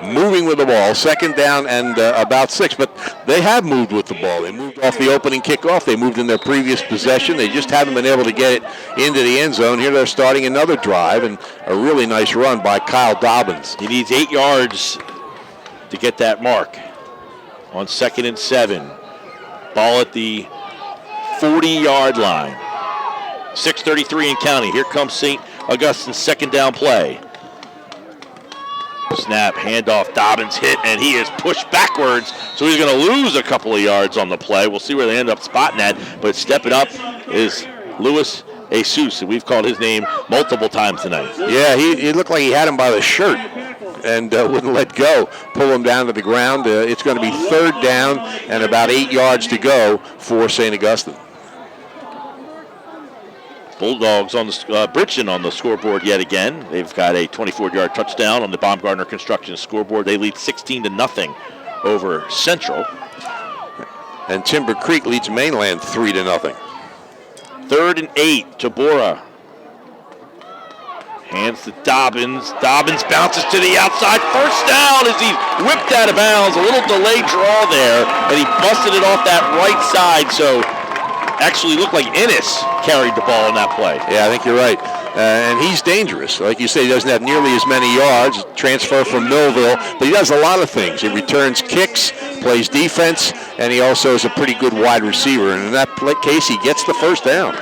moving with the ball. Second down and about 6. But they have moved with the ball. They moved off the opening kickoff. They moved in their previous possession. They just haven't been able to get it into the end zone. Here they're starting another drive, and a really nice run by Kyle Dobbins. He needs 8 yards to get that mark on 2nd and 7. Ball at the 40-yard line. 6:33 and counting. Here comes St. Augustine's second down play. Snap, handoff, Dobbins hit, and he is pushed backwards, so he's going to lose a couple of yards on the play. We'll see where they end up spotting that, but stepping up is Louis Jesus, and we've called his name multiple times tonight. Yeah, he looked like he had him by the shirt and wouldn't let go, pull him down to the ground. It's going to be 3rd down and about 8 yards to go for St. Augustine. Bulldogs on the Bridgeton on the scoreboard yet again. They've got a 24-yard touchdown on the Baumgartner Construction scoreboard. They lead 16-0 over Central. And Timber Creek leads Mainland 3-0. 3rd and 8. Tabora hands to Dobbins. Dobbins bounces to the outside. First down as he whipped out of bounds. A little delayed draw there, and he busted it off that right side. So actually looked like Ennis carried the ball in that play. Yeah, I think you're right. And he's dangerous. Like you say, he doesn't have nearly as many yards, transfer from Millville, but he does a lot of things. He returns kicks, plays defense, and he also is a pretty good wide receiver. And in that case, he gets the first down.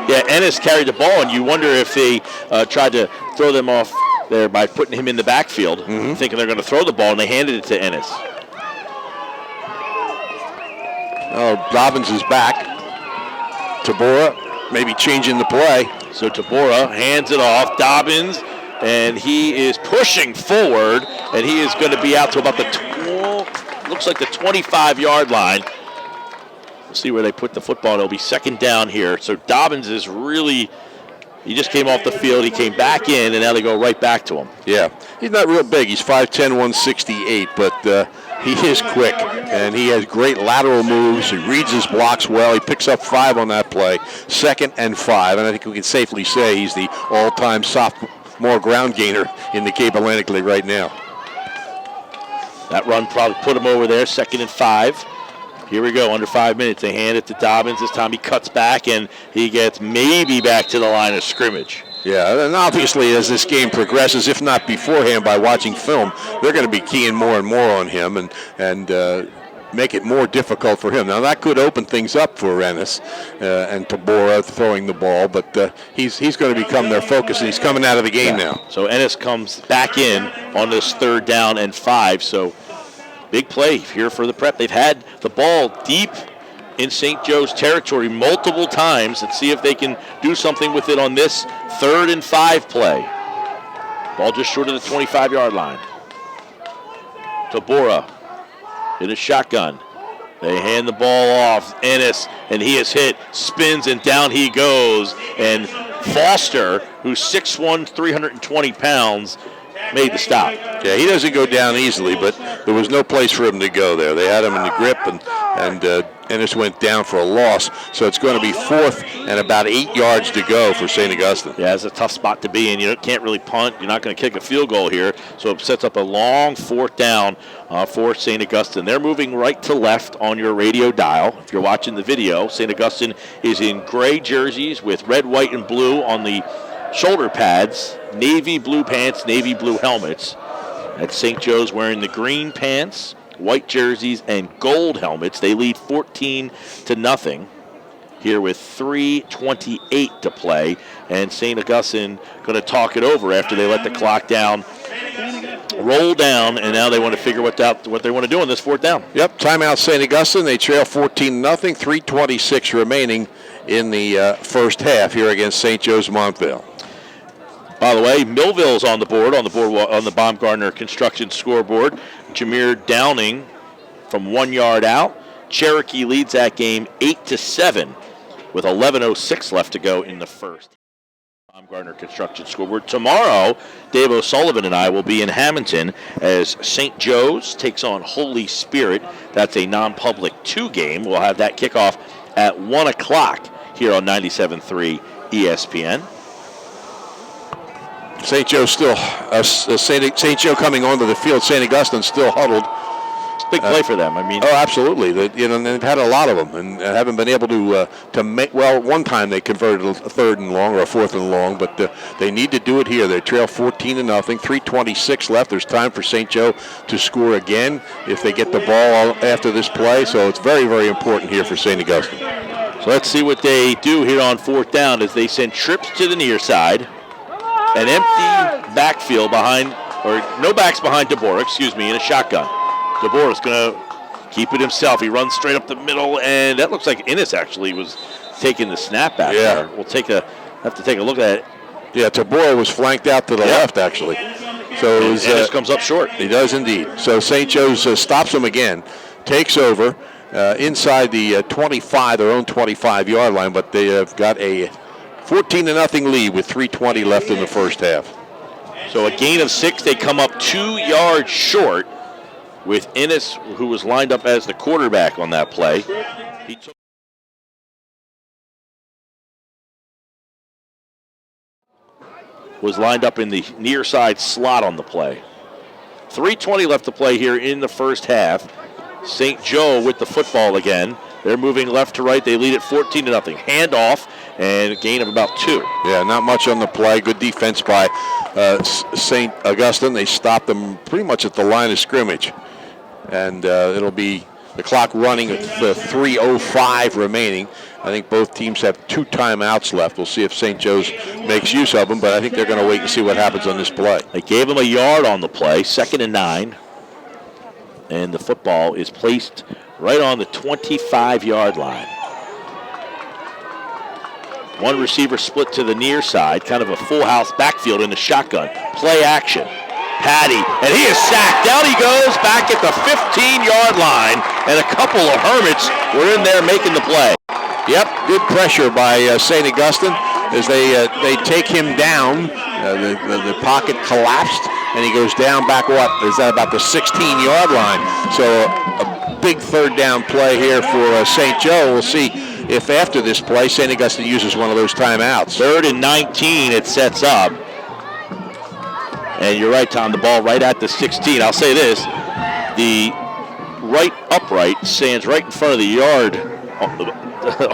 Yeah, Ennis carried the ball, and you wonder if they tried to throw them off there by putting him in the backfield, thinking they're going to throw the ball, and they handed it to Ennis. Oh, Dobbins is back. Tabora maybe changing the play. So Tabora hands it off. Dobbins, and he is pushing forward, and he is going to be out to about the looks like the 25-yard line. We'll see where they put the football. It'll be 2nd down here. So Dobbins is really, he just came off the field. He came back in, and now they go right back to him. Yeah, he's not real big. He's 5'10", 168, but he is quick, and he has great lateral moves. He reads his blocks well. He picks up 5 on that play. 2nd and 5, and I think we can safely say he's the all-time sophomore ground gainer in the Cape Atlantic League right now. That run probably put him over there. 2nd and 5. Here we go, under 5 minutes. They hand it to Dobbins. This time he cuts back, and he gets maybe back to the line of scrimmage. Yeah, and obviously as this game progresses, if not beforehand by watching film, they're going to be keying more and more on him and make it more difficult for him. Now that could open things up for Ennis and Tabora throwing the ball, but he's going to become their focus, and he's coming out of the game now. So Ennis comes back in on this 3rd down and 5. So big play here for the Prep. They've had the ball deep in St. Joe's territory multiple times. Let's see if they can do something with it on this 3rd and 5 play. Ball just short of the 25-yard line. Tabora in a shotgun. They hand the ball off. Ennis, and he is hit, spins, and down he goes. And Foster, who's 6'1", 320 pounds, made the stop. Yeah, he doesn't go down easily, but there was no place for him to go there. They had him in the grip, and Ennis went down for a loss. So it's going to be 4th and about 8 yards to go for St. Augustine. Yeah, it's a tough spot to be in. You can't really punt. You're not going to kick a field goal here. So it sets up a long 4th down for St. Augustine. They're moving right to left on your radio dial. If you're watching the video, St. Augustine is in gray jerseys with red, white, and blue on the shoulder pads, navy blue pants, navy blue helmets. At St. Joe's wearing the green pants, white jerseys, and gold helmets. They lead 14-0 here with 3:28 to play. And St. Augustine going to talk it over after they let the clock down, roll down, and now they want to figure what they want to do on this 4th down. Yep, timeout St. Augustine. They trail 14-0, 3:26 remaining in the first half here against St. Joe's Montvale. By the way, Millville's on the board on the Baumgartner Construction scoreboard. Jameer Downing from 1 yard out. Cherokee leads that game 8-7 with 11:06 left to go in the first. Baumgartner Construction scoreboard. Tomorrow, Dave O'Sullivan and I will be in Hamilton as St. Joe's takes on Holy Spirit. That's a non-public 2 game. We'll have that kickoff at 1 o'clock here on 97.3 ESPN. St. Joe still, St. Joe coming onto the field. St. Augustine still huddled. Big play for them. I mean, oh, absolutely. They've had a lot of them and haven't been able to make. Well, one time they converted a 3rd and long or a 4th and long, but they need to do it here. They trail 14-0, 3:26 left. There's time for St. Joe to score again if they get the ball after this play. So it's very, very important here for St. Augustine. So let's see what they do here on 4th down as they send trips to the near side. An empty backfield behind, or no backs behind DeBoer, in a shotgun. DeBoer is going to keep it himself. He runs straight up the middle, and that looks like Ennis actually was taking the snap back there. We'll have to take a look at it. Yeah, DeBoer was flanked out to the left, actually. So Ennis comes up short. He does indeed. So St. Joe's stops him again, takes over inside the 25, their own 25-yard line, but they have got a 14-0 lead with 3:20 left in the first half. So a gain of 6. They come up 2 yards short with Ennis, who was lined up as the quarterback on that play. He was lined up in the near side slot on the play. 3:20 left to play here in the first half. St. Joe with the football again. They're moving left to right. They lead at 14-0. Handoff and a gain of about 2. Yeah, not much on the play. Good defense by St. Augustine. They stopped them pretty much at the line of scrimmage. And it'll be the clock running at 3:05 remaining. I think both teams have 2 timeouts left. We'll see if St. Joe's makes use of them, but I think they're going to wait and see what happens on this play. They gave him a yard on the play, 2nd and 9. And the football is placed right on the 25-yard line. One receiver split to the near side, kind of a full house backfield in the shotgun. Play action. Patty, and he is sacked. Down he goes, back at the 15-yard line, and a couple of Hermits were in there making the play. Yep, good pressure by St. Augustine as they take him down. The pocket collapsed, and he goes down back, is that about the 16-yard line? So a big 3rd down play here for St. Joe. We'll see if after this play, St. Augustine uses one of those timeouts. 3rd and 19 it sets up. And you're right, Tom, the ball right at the 16. I'll say this, the right upright stands right in front of the yard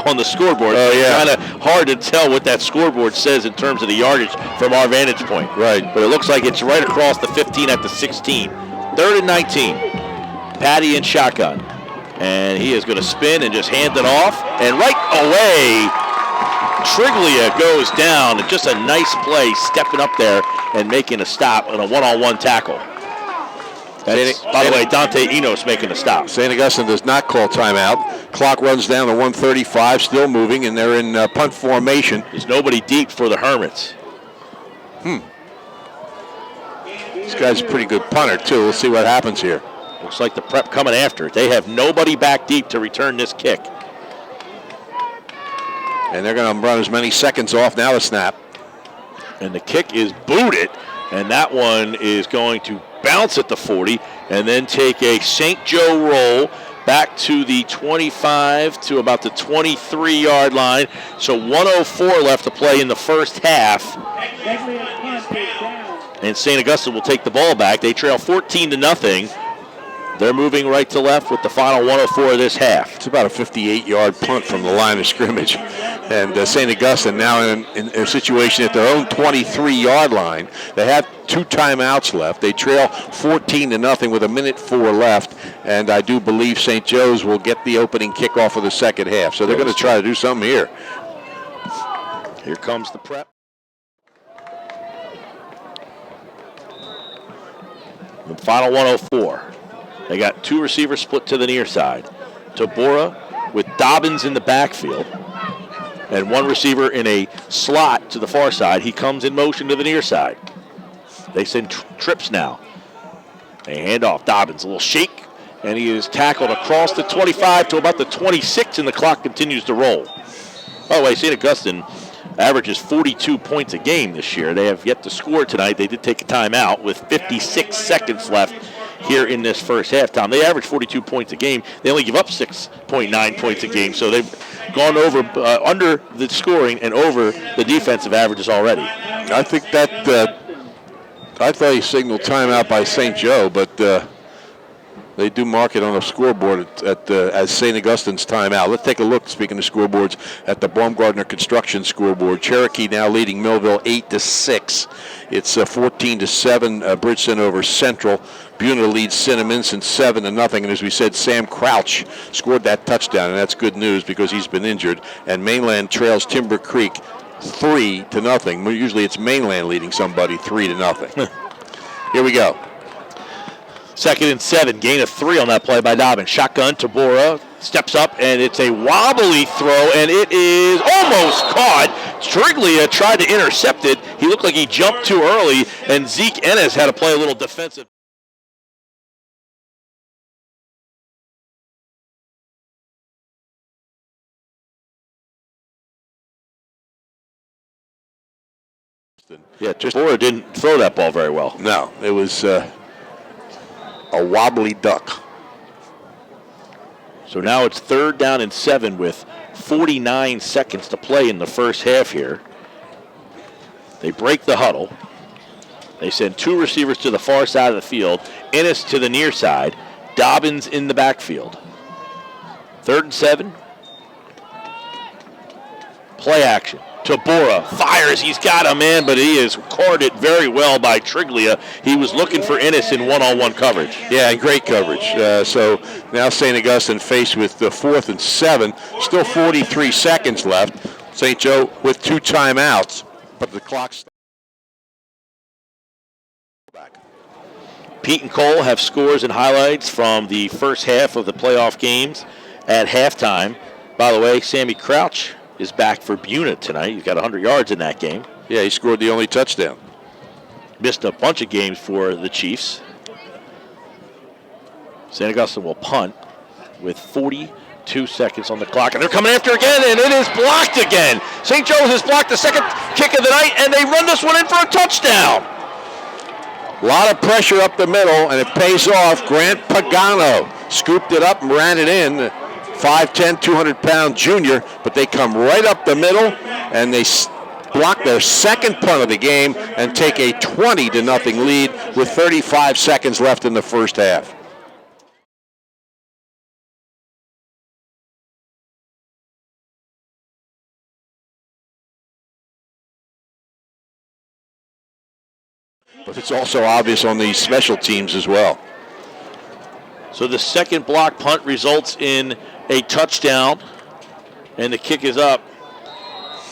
on the scoreboard. Oh, yeah. It's kind of hard to tell what that scoreboard says in terms of the yardage from our vantage point. Right. But it looks like it's right across the 15 at the 16. 3rd and 19. Patty in shotgun. And he is going to spin and just hand it off. And right away, Triglia goes down. Just a nice play, stepping up there and making a stop on a one-on-one tackle. That's, by the way, Dante Enos making a stop. St. Augustine does not call timeout. Clock runs down to 1:35, still moving, and they're in punt formation. There's nobody deep for the Hermits. This guy's a pretty good punter, too. We'll see what happens here. Looks like the prep coming after it. They have nobody back deep to return this kick. And they're going to run as many seconds off now to snap. And the kick is booted, and that one is going to bounce at the 40 and then take a St. Joe roll back to the 25 to about the 23-yard line. So 1:04 left to play in the first half. And St. Augustine will take the ball back. They trail 14-0. They're moving right to left with the final 1:04 of this half. It's about a 58-yard punt from the line of scrimmage. And St. Augustine now in a situation at their own 23-yard line. They have 2 timeouts left. They trail 14-0 with 1:04 left. And I do believe St. Joe's will get the opening kickoff of the second half. So they're going to try to do something here. Here comes the prep. The final 1:04. They got 2 receivers split to the near side. Tabora with Dobbins in the backfield. And 1 receiver in a slot to the far side. He comes in motion to the near side. They send trips now. They hand off. Dobbins, a little shake. And he is tackled across the 25 to about the 26, and the clock continues to roll. By the way, St. Augustine averages 42 points a game this year. They have yet to score tonight. They did take a timeout with 56 seconds left here in this first half, Tom. They average 42 points a game. They only give up 6.9 points a game, so they've gone over under the scoring and over the defensive averages already. I think that I thought he signaled timeout by St. Joe, but they do mark it on the scoreboard as St. Augustine's timeout. Let's take a look, speaking of scoreboards, at the Baumgartner Construction scoreboard. Cherokee now leading Millville 8-6. It's 14-7, Bridgeton over Central. Buena leads Cinnaminson 7-0. And as we said, Sam Crouch scored that touchdown, and that's good news because he's been injured. And Mainland trails Timber Creek 3-0. Usually it's Mainland leading somebody 3-0. Here we go. 2nd and 7, gain of 3 on that play by Dobbins. Shotgun, Tabora steps up, and it's a wobbly throw, and it is almost caught. Triglia tried to intercept it. He looked like he jumped too early, and Zeke Ennis had to play a little defensive. Yeah, Tabora didn't throw that ball very well. No, it was a wobbly duck. So now it's 3rd down and 7 with 49 seconds to play in the first half here. They break the huddle. They send 2 receivers to the far side of the field. Ennis to the near side. Dobbins in the backfield. 3rd and 7. Play action. Tabora fires. He's got him in, but he is carded very well by Triglia. He was looking for Ennis in one-on-one coverage. Yeah, and great coverage. So now St. Augustine faced with the 4th and 7. Still 43 seconds left. St. Joe with 2 timeouts, but the clock's back. Pete and Cole have scores and highlights from the first half of the playoff games at halftime. By the way, Sammy Crouch is back for Buena tonight. He's got 100 yards in that game. Yeah, he scored the only touchdown. Missed a bunch of games for the Chiefs. St. Augustine will punt with 42 seconds on the clock, and they're coming after again, and it is blocked again. St. Joe's has blocked the second kick of the night, and they run this one in for a touchdown. A lot of pressure up the middle, and it pays off. Grant Pagano scooped it up and ran it in. 5'10", 200-pound junior, but they come right up the middle, and they block their second punt of the game and take a 20-0 lead with 35 seconds left in the first half. But it's also obvious on these special teams as well. So the second block punt results in a touchdown, and the kick is up,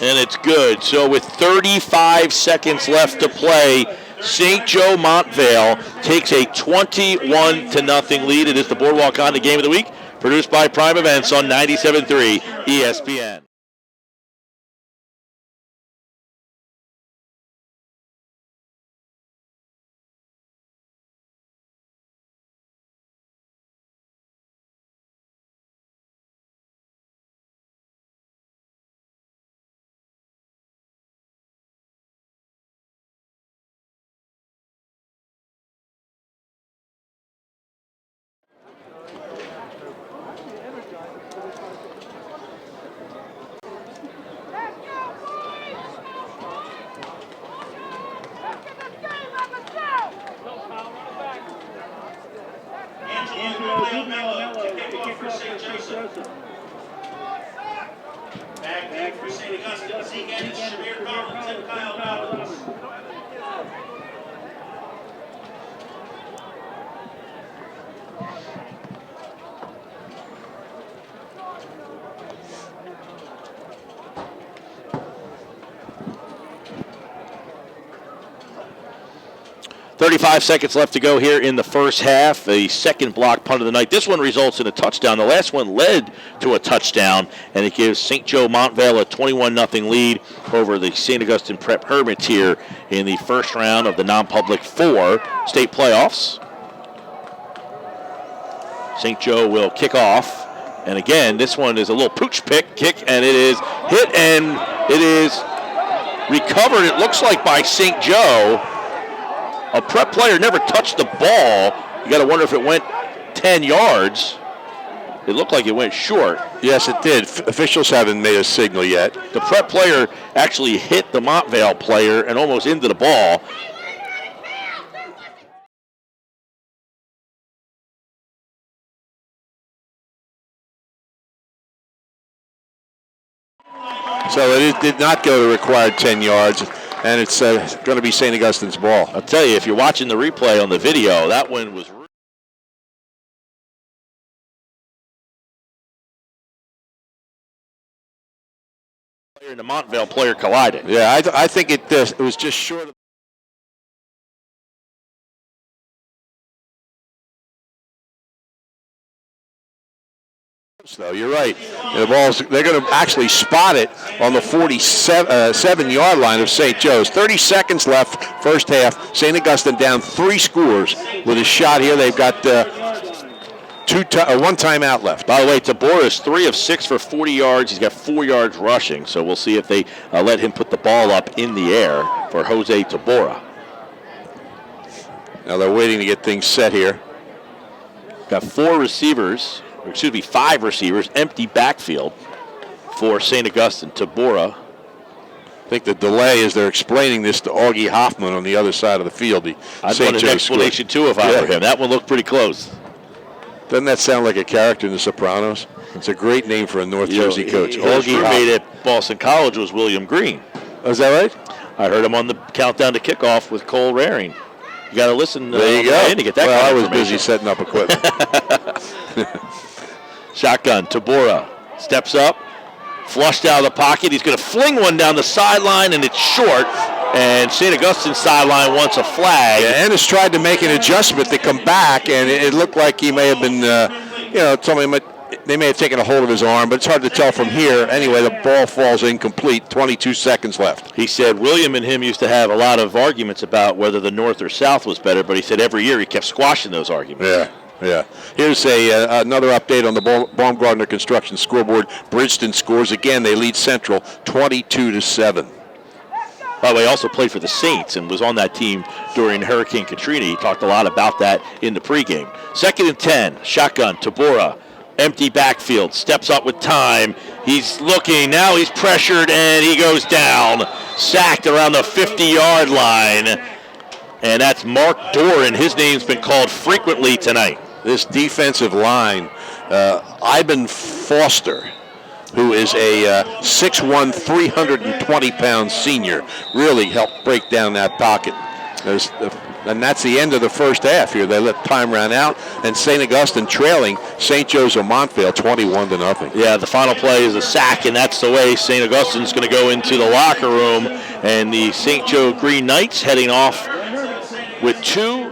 and it's good. So with 35 seconds left to play, St. Joe Montvale takes a 21-0 lead. It is the Boardwalk On the Game of the Week, produced by Prime Events on 97.3 ESPN. Mello to kick off for St. Joseph. Back for St. Augustine. Zeke Ennis, Shamir Collins, and Kyle Robbins. .35 seconds left to go here in the first half. A second block punt of the night. This one results in a touchdown. The last one led to a touchdown, and it gives St. Joe Montvale a 21-0 lead over the St. Augustine Prep Hermits here in the first round of the non-public 4 state playoffs. St. Joe will kick off, and again, this one is a little pooch kick, and it is hit, and it is recovered, it looks like, by St. Joe. A prep player never touched the ball. You got to wonder if it went 10 yards. It looked like it went short. Yes, it did. Officials haven't made a signal yet. The prep player actually hit the Montvale player and almost into the ball. So it did not go the required 10 yards. And it's going to be St. Augustine's ball. I'll tell you, if you're watching the replay on the video, that one was. Player and the Montvale player collided. Yeah, I think it was just short of. Though you're right. The balls, they're going to actually spot it on the 47-yard line of St. Joe's. 30 seconds left, first half. St. Augustine down 3 scores with a shot here. They've got one timeout left. By the way, Tabora is 3 of 6 for 40 yards. He's got 4 yards rushing, so we'll see if they let him put the ball up in the air for Jose Tabora. Now they're waiting to get things set here. Got 5 receivers, empty backfield for St. Augustine. Tabora. I think the delay is they're explaining this to Augie Hoffman on the other side of the field. I'd want an explanation too if I were him. That one looked pretty close. Doesn't that sound like a character in The Sopranos? It's a great name for a North Jersey coach. His roommate at Boston College was William Green. Oh, is that right? I heard him on the countdown to kickoff with Cole Raring. You got to listen there you go. To get that well, kind of I was busy setting up equipment. Shotgun. Tabora steps up, flushed out of the pocket. He's going to fling one down the sideline, and it's short. And St. Augustine's sideline wants a flag. Yeah, Ennis tried to make an adjustment to come back, and it looked like he may have been, they may have taken a hold of his arm, but it's hard to tell from here. Anyway, the ball falls incomplete. 22 seconds left. He said William and him used to have a lot of arguments about whether the North or South was better, but he said every year he kept squashing those arguments. Yeah. Here's another update on the Baumgartner Construction scoreboard. Bridgeton scores again. They lead Central 22-7. By the way, he also played for the Saints and was on that team during Hurricane Katrina. He talked a lot about that in the pregame. 2nd and 10, shotgun, Tabora, empty backfield, steps up with time. He's looking, now he's pressured, and he goes down, sacked around the 50-yard line. And that's Mark Doran. His name's been called frequently tonight. This defensive line, Ivan Foster, who is a 6'1", 320-pound senior, really helped break down that pocket. And that's the end of the first half here. They let time run out, and St. Augustine trailing St. Joe's of Montvale 21-0. Yeah, the final play is a sack, and that's the way St. Augustine's going to go into the locker room. And the St. Joe Green Knights heading off with 2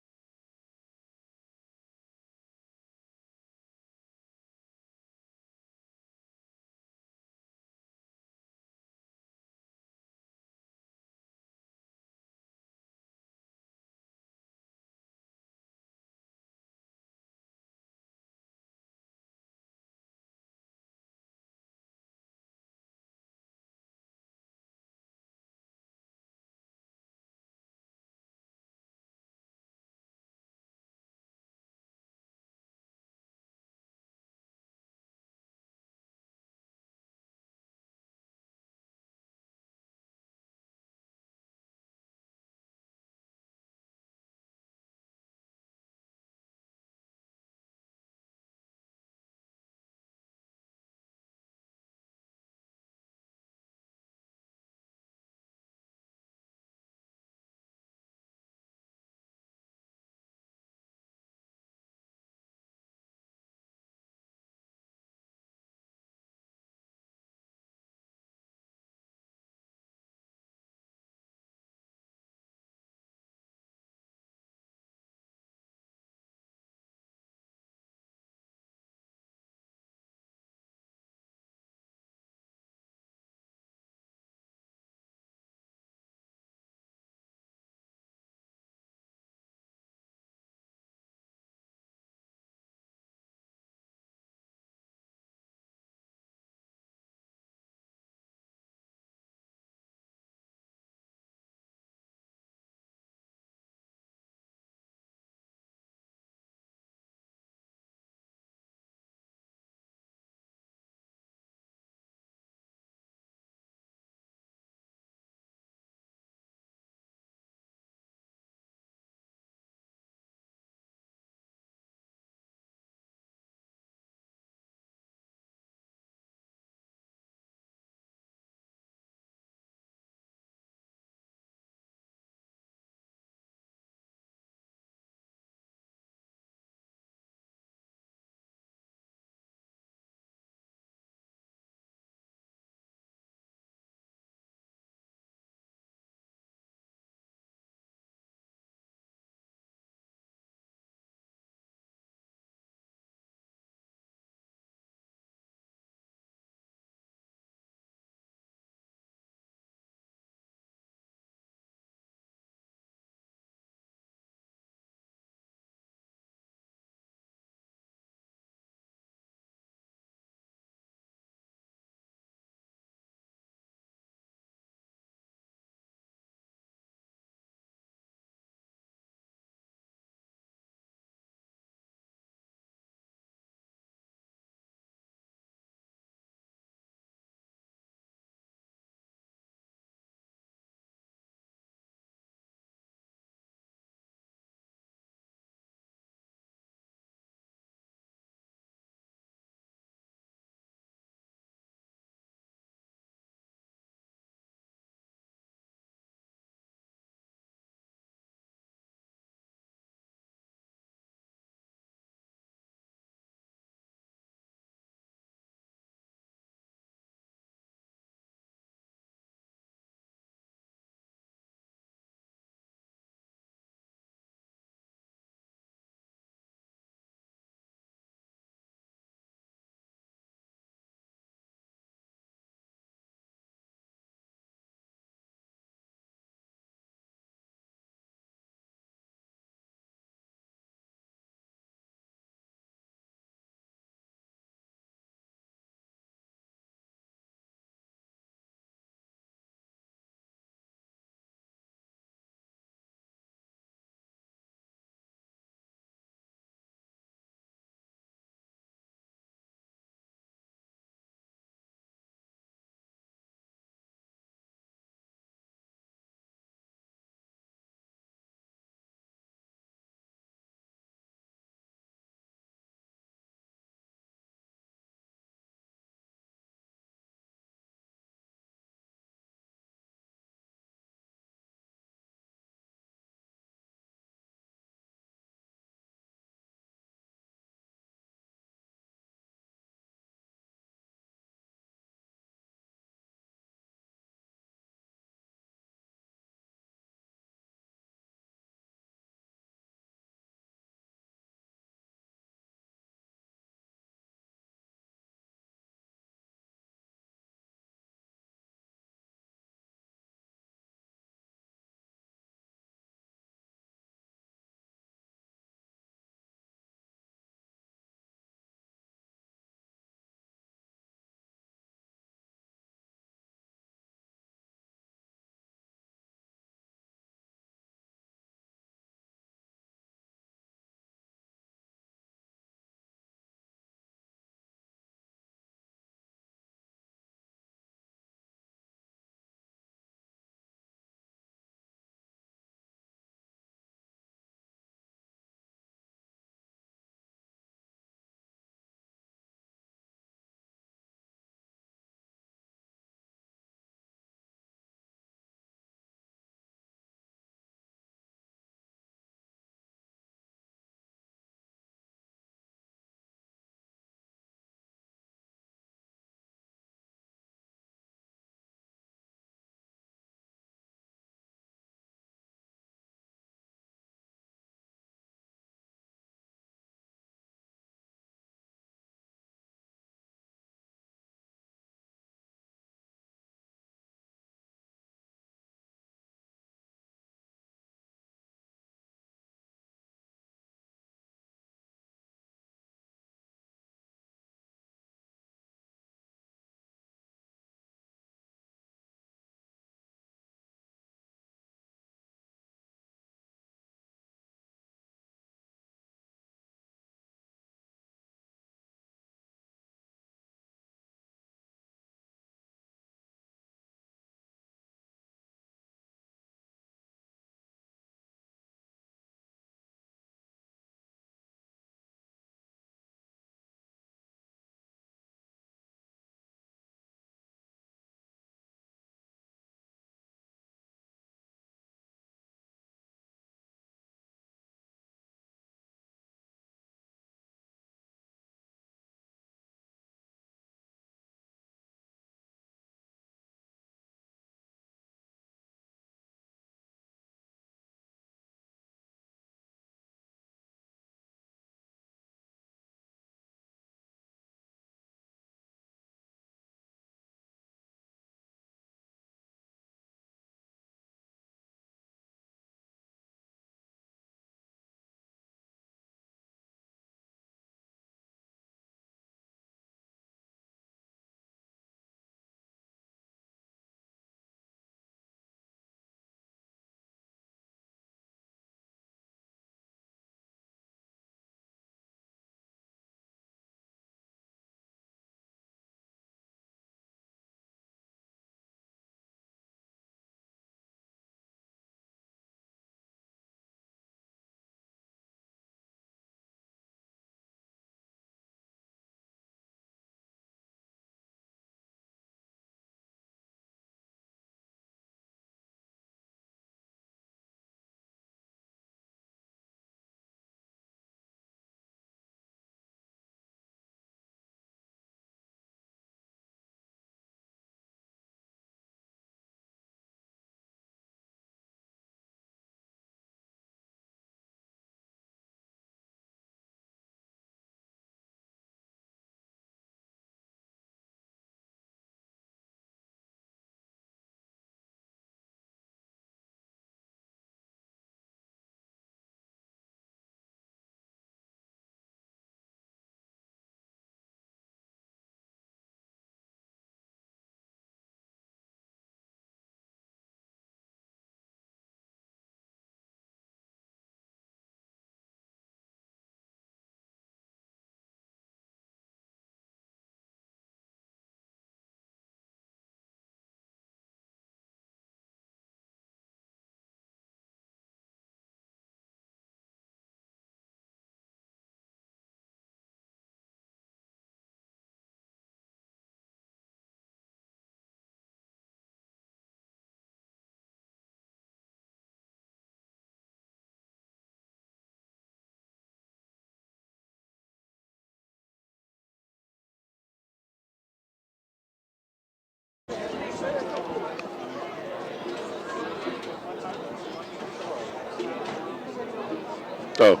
Oh.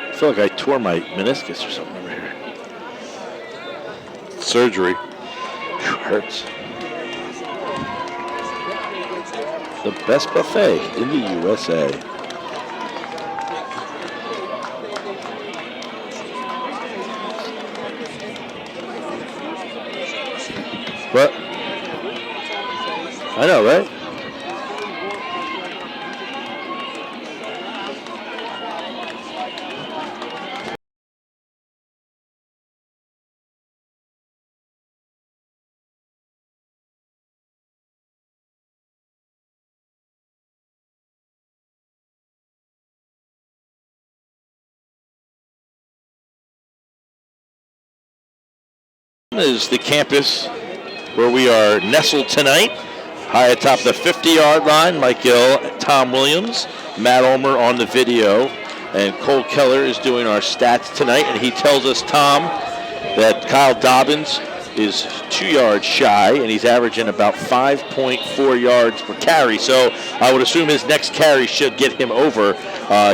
I feel like I tore my meniscus or something over here. Surgery. Hurts. The best buffet in the USA. What? I know, right? Is the campus where we are nestled tonight, high atop the 50-yard line. Mike Gill, Tom Williams, Matt Ulmer on the video, and Cole Keller is doing our stats tonight, and he tells us, Tom, that Kyle Dobbins is 2 yards shy, and he's averaging about 5.4 yards per carry. So I would assume his next carry should get him over.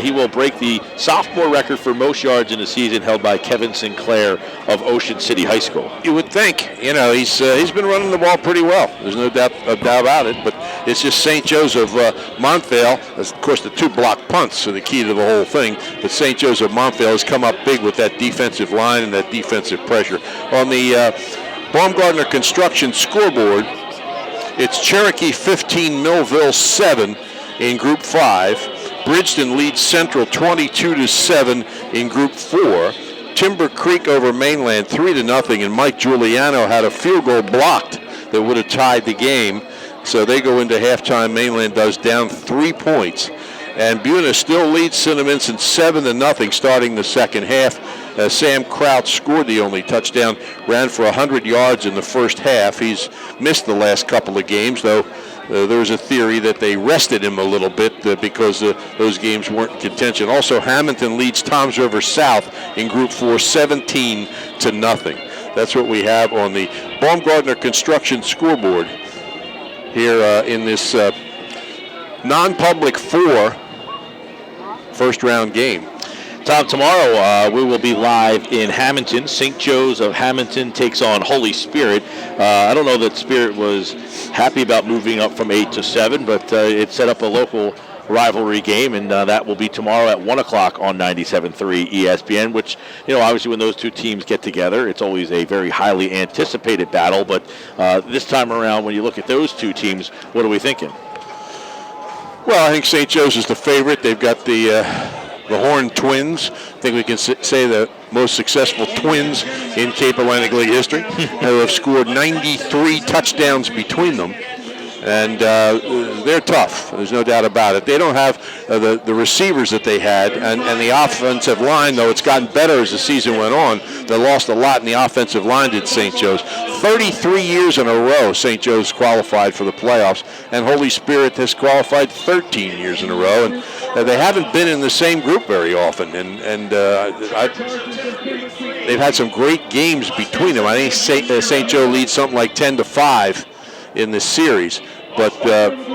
He will break the sophomore record for most yards in a season held by Kevin Sinclair of Ocean City High School. You would think. You know, he's been running the ball pretty well. There's no doubt about it. But it's just St. Joe's of Montvale. Of course, the 2 block punts are the key to the whole thing. But St. Joe's of Montvale has come up big with that defensive line and that defensive pressure. On the Baumgartner Construction scoreboard, it's Cherokee 15, Millville 7 in Group 5. Bridgeton leads Central 22-7 in Group 4. Timber Creek over Mainland 3-0, and Mike Giuliano had a field goal blocked that would have tied the game. So they go into halftime. Mainland does down 3 points. And Buna still leads Cinnamons 7-0 starting the second half. Sam Kraut scored the only touchdown, ran for 100 yards in the first half. He's missed the last couple of games, though. There was a theory that they rested him a little bit because those games weren't in contention. Also, Hamilton leads Toms River South in Group 4, 17-0. That's what we have on the Baumgartner Construction scoreboard here in this non-public 4 first-round game. Tom, tomorrow we will be live in Hamilton. St. Joe's of Hamilton takes on Holy Spirit. I don't know that Spirit was happy about moving up from 8 to 7, but it set up a local rivalry game, and that will be tomorrow at 1 o'clock on 97.3 ESPN, which, you know, obviously when those two teams get together, it's always a very highly anticipated battle, but this time around, when you look at those two teams, what are we thinking? Well, I think St. Joe's is the favorite. They've got the Horn Twins. I think we can say the most successful Twins in Cape Atlantic League history, who have scored 93 touchdowns between them. And they're tough. There's no doubt about it. They don't have the receivers that they had, and the offensive line, though it's gotten better as the season went on. They lost a lot in the offensive line, did St. Joe's. 33 years in a row, St. Joe's qualified for the playoffs, and Holy Spirit has qualified 13 years in a row. And they haven't been in the same group very often, and they've had some great games between them. I think St. Joe leads something like 10-5 in this series, but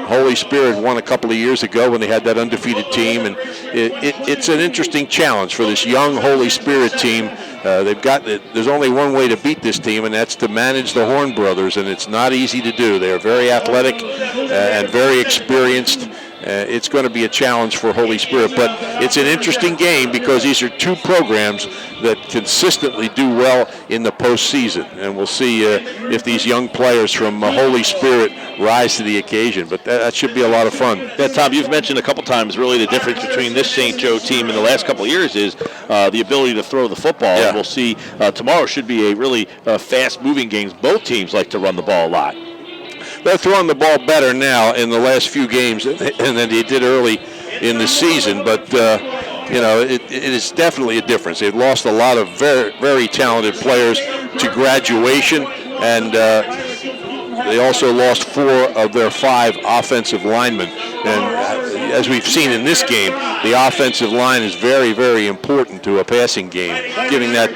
Holy Spirit won a couple of years ago when they had that undefeated team, and it's an interesting challenge for this young Holy Spirit team. There's only one way to beat this team, and that's to manage the Horn brothers, and it's not easy to do. They are very athletic and very experienced. It's going to be a challenge for Holy Spirit, but it's an interesting game because these are two programs that consistently do well in the postseason, and we'll see if these young players from Holy Spirit rise to the occasion, but that should be a lot of fun. Yeah, Tom, you've mentioned a couple times really the difference between this St. Joe team in the last couple of years is the ability to throw the football. Yeah. And we'll see tomorrow should be a really fast-moving game. Both teams like to run the ball a lot. they're throwing the ball better now in the last few games than they did early in the season. But it is definitely a difference. They've lost a lot of very, very talented players to graduation, and they also lost 4 of their 5 offensive linemen. And as we've seen in this game, the offensive line is very, very important to a passing game, giving that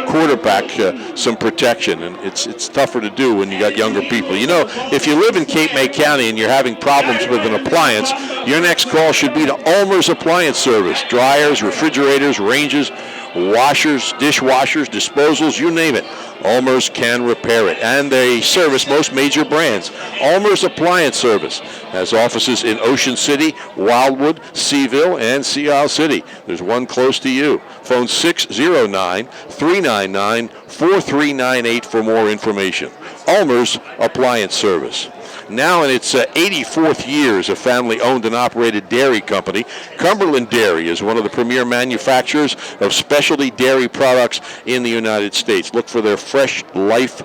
quarterback some protection. And it's tougher to do when you got younger people. If you live in Cape May County and you're having problems with an appliance, your next call should be to Ulmer's Appliance Service. Dryers, refrigerators, ranges, washers, dishwashers, disposals, you name it. Ulmer's can repair it, and they service most major brands. Ulmer's Appliance Service has offices in Ocean City, Wildwood, Seaville, and Sea Isle City. There's one close to you. Phone 609-399-4398 for more information. Ulmer's Appliance Service. Now in its 84th year as a family-owned and operated dairy company, Cumberland Dairy is one of the premier manufacturers of specialty dairy products in the United States. Look for their Fresh Life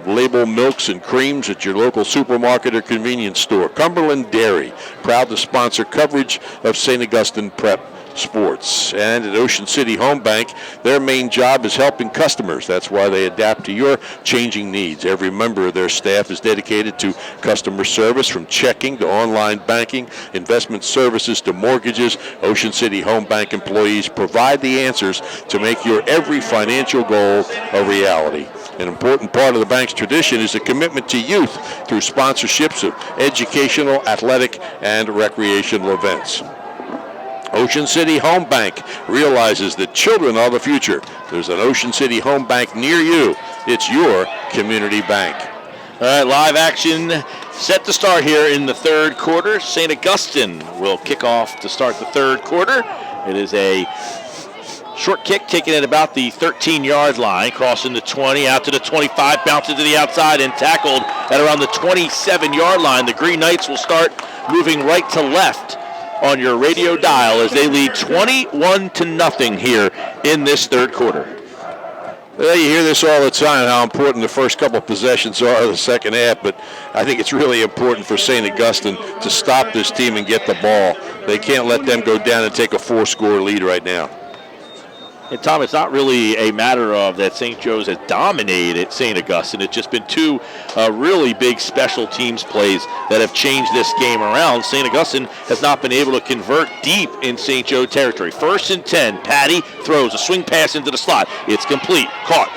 label milks and creams at your local supermarket or convenience store. Cumberland Dairy, proud to sponsor coverage of St. Augustine Prep sports. And at Ocean City Home Bank, their main job is helping customers. That's why they adapt to your changing needs. Every member of their staff is dedicated to customer service, from checking to online banking, investment services to mortgages. Ocean City Home Bank employees provide the answers to make your every financial goal a reality. An important part of the bank's tradition is a commitment to youth through sponsorships of educational, athletic, and recreational events. Ocean City Home Bank realizes that children are the future. There's an Ocean City Home Bank near you. It's your community bank. All right, live action set to start here in the third quarter. St. Augustine will kick off to start the third quarter. It is a short kick taken at about the 13-yard line, crossing the 20, out to the 25, bounces to the outside, and tackled at around the 27-yard line. The Green Knights will start moving right to left on your radio dial as they lead 21-0 here in this third quarter. Well, you hear this all the time, how important the first couple possessions are of the second half, but I think it's really important for St. Augustine to stop this team and get the ball. They can't let them go down and take a 4-score lead right now. And Tom, it's not really a matter of that St. Joe's has dominated St. Augustine. It's just been 2 really big special teams plays that have changed this game around. St. Augustine has not been able to convert deep in St. Joe territory. 1st and 10, Patty throws a swing pass into the slot. It's complete, caught,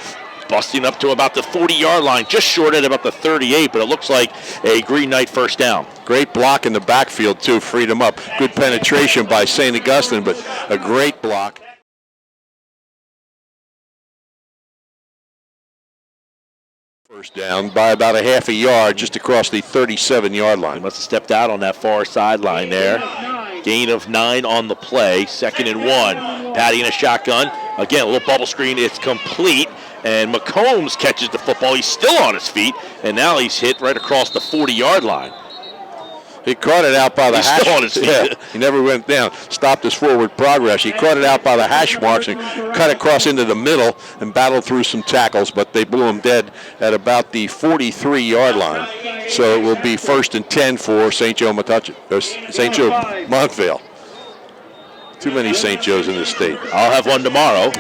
busting up to about the 40-yard line, just short at about the 38, but it looks like a Green Knight first down. Great block in the backfield, too, freed him up. Good penetration by St. Augustine, but a great block. First down by about a half a yard, just across the 37-yard line. Must have stepped out on that far sideline there. Gain of 9 on the play. 2nd and 1. Patty in a shotgun. Again, a little bubble screen. It's complete. And McCombs catches the football. He's still on his feet. And now he's hit right across the 40-yard line. He caught it out by the hash. Still on his feet. Yeah, he never went down. Stopped his forward progress. He caught it out by the hash marks and cut across into the middle and battled through some tackles, but they blew him dead at about the 43-yard line. So it will be 1st and 10 for St. Joe Montvale. Too many St. Joes in this state. I'll have one tomorrow.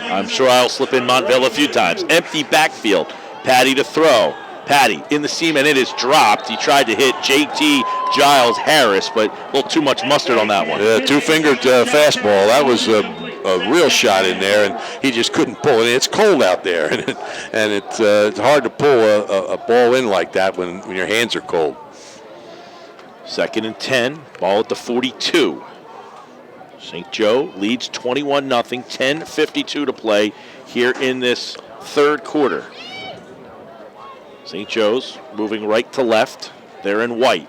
I'm sure I'll slip in Montvale a few times. Empty backfield. Patty to throw. Patty in the seam, and it is dropped. He tried to hit J.T. Giles Harris, but a little too much mustard on that one. Yeah, 2-fingered fastball. That was a real shot in there, and he just couldn't pull it. It's cold out there, and it's hard to pull a ball in like that when your hands are cold. 2nd and 10, ball at the 42. St. Joe leads 21-0, 10:52 to play here in this third quarter. St. Joe's moving right to left. They're in white.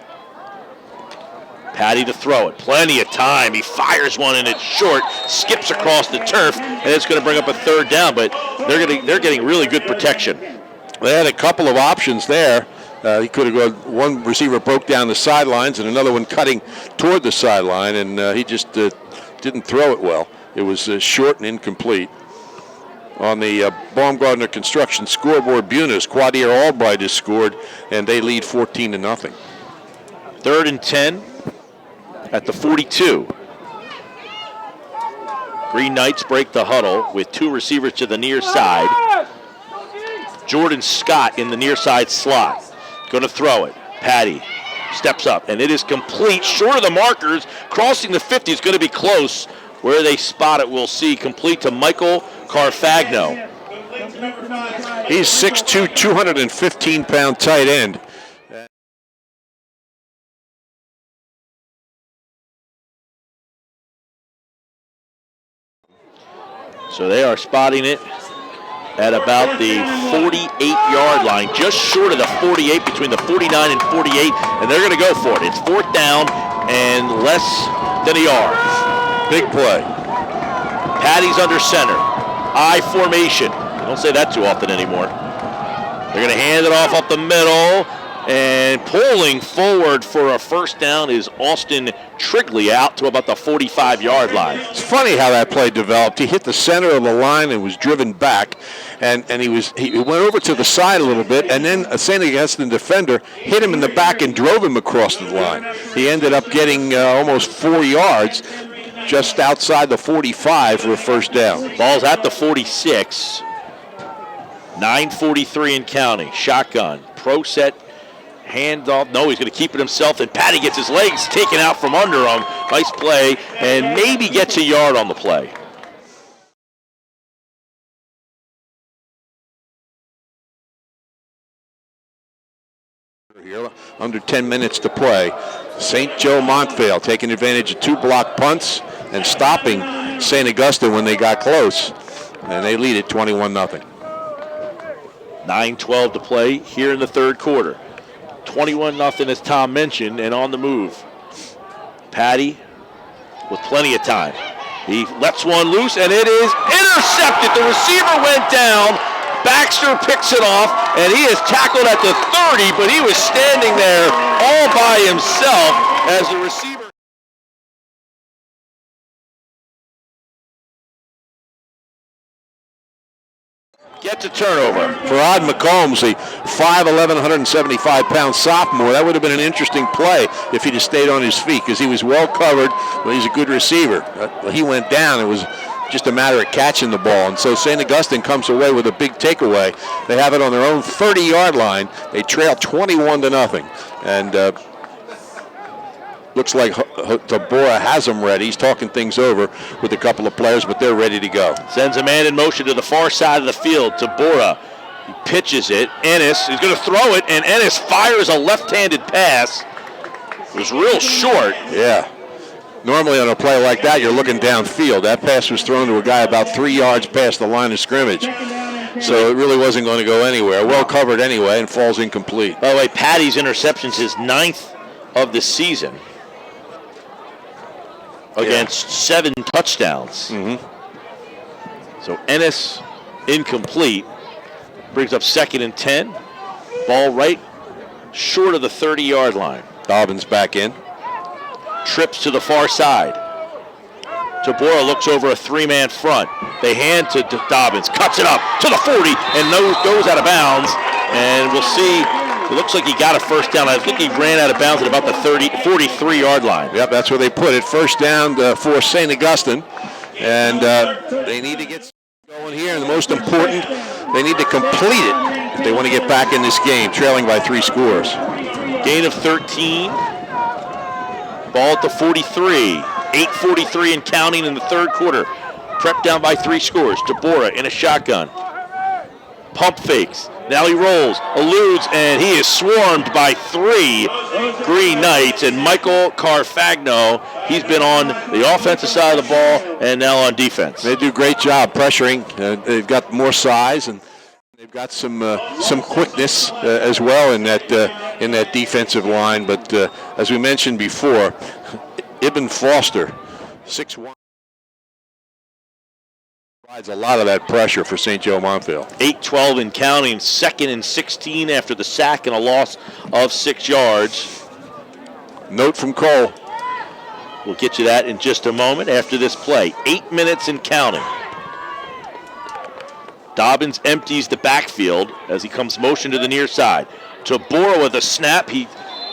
Patty to throw it. Plenty of time. He fires one and it's short. Skips across the turf, and it's going to bring up a 3rd down, but they're getting really good protection. They had a couple of options there. He could have gone, one receiver broke down the sidelines and another one cutting toward the sideline, and he just didn't throw it well. It was short and incomplete. On the Baumgartner Construction scoreboard, Bunis, Quadier Albright has scored, and they lead 14-0. 3rd and 10 at the 42. Green Knights break the huddle with 2 receivers to the near side. Jordan Scott in the near side slot. Going to throw it. Patty steps up, and it is complete. Short of the markers, crossing the 50 is going to be close. Where they spot it, we'll see. Complete to Michael Carfagno. He's 6'2", 215-pound tight end. So they are spotting it at about the 48-yard line, just short of the 48, between the 49 and 48, and they're going to go for it. It's 4th down and less than a yard. Big play. Patty's under center. I formation. Don't say that too often anymore. They're going to hand it off up the middle, and pulling forward for a 1st down is Austin Trigley out to about the 45-yard line. It's funny how that play developed. He hit the center of the line and was driven back, and he went over to the side a little bit, and then a St. Augustine defender hit him in the back and drove him across the line. He ended up getting almost 4 yards, just outside the 45 for a 1st down. Ball's at the 46. 9:43 and counting. Shotgun. Pro set. Hand off. No, he's going to keep it himself, and Patty gets his legs taken out from under him. Nice play, and maybe gets a yard on the play. Here, under 10 minutes to play. St. Joe Montvale taking advantage of 2 block punts and stopping St. Augustine when they got close, and they lead it 21-0. 9:12 to play here in the 3rd quarter. 21-0 as Tom mentioned, and on the move. Patty with plenty of time. He lets one loose, and it is intercepted. The receiver went down. Baxter picks it off, and he is tackled at the 30, but he was standing there all by himself as the receiver. Gets a turnover. For Odd McCombs, a 5'11", 175-pound sophomore, that would have been an interesting play if he'd have stayed on his feet, because he was well covered. Well, he's a good receiver. He went down. It was just a matter of catching the ball. And so St. Augustine comes away with a big takeaway. They have it on their own 30-yard line. They trail 21-0. And looks like Tabora has them ready. He's talking things over with a couple of players, but they're ready to go. Sends a man in motion to the far side of the field. Tabora, he pitches it. Ennis is going to throw it, and Ennis fires a left-handed pass. It was real short. Yeah. Normally on a play like that, you're looking downfield. That pass was thrown to a guy about 3 yards past the line of scrimmage. So it really wasn't going to go anywhere. Well covered anyway, and falls incomplete. By the way, Patty's interception's his 9th of the season against 7 touchdowns. Mm-hmm. So Ennis incomplete. Brings up 2nd and 10. Ball right short of the 30-yard line. Dobbins back in. Trips to the far side. Tabora looks over a 3-man front. They hand to Dobbins, cuts it up to the 40, and goes out of bounds. And we'll see. It looks like he got a 1st down. I think he ran out of bounds at about the 43-yard line. Yep, that's where they put it. 1st down for St. Augustine. And they need to get going here. And the most important, they need to complete it if they want to get back in this game, trailing by 3 scores. Gain of 13. Ball at the 43. 8:43 and counting in the 3rd quarter. Prep down by 3 scores. Tabora in a shotgun. Pump fakes. Now he rolls, eludes, and he is swarmed by 3 Green Knights. And Michael Carfagno, he's been on the offensive side of the ball and now on defense. They do a great job pressuring. They've got more size, and they've got some quickness as well in that defensive line. But as we mentioned before, Ibn Foster, 6'1", provides a lot of that pressure for St. Joe Montvale. 8:12 and counting, 2nd and 16 after the sack and a loss of 6 yards. Note from Cole. We'll get you that in just a moment after this play. 8 minutes and counting. Dobbins empties the backfield as he comes motion to the near side. Tabora with a snap. He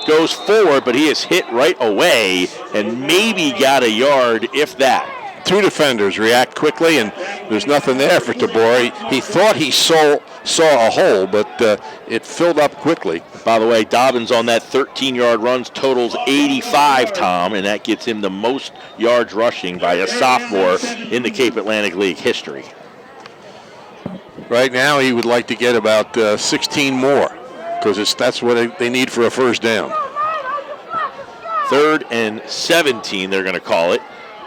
goes forward, but he is hit right away and maybe got a yard, if that. Two defenders react quickly, and there's nothing there for Tabora. He thought he saw a hole, but it filled up quickly. By the way, Dobbins on that 13-yard run totals 85, Tom, and that gets him the most yards rushing by a sophomore in the Cape Atlantic League history. Right now, he would like to get about 16 more, because that's what they need for a first down. 3rd and 17, they're going to call it.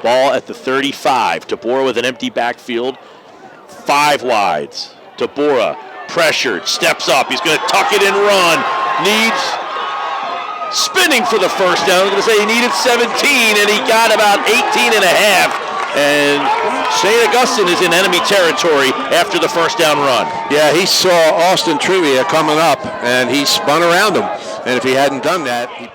Ball at the 35. Tabora with an empty backfield. 5 wides. Tabora pressured, steps up. He's going to tuck it and run. Needs spinning for the first down. I'm going to say he needed 17, and he got about 18 and a half. And St. Augustine is in enemy territory after the first down run. Yeah, he saw Austin Trivia coming up, and he spun around him. And if he hadn't done that, he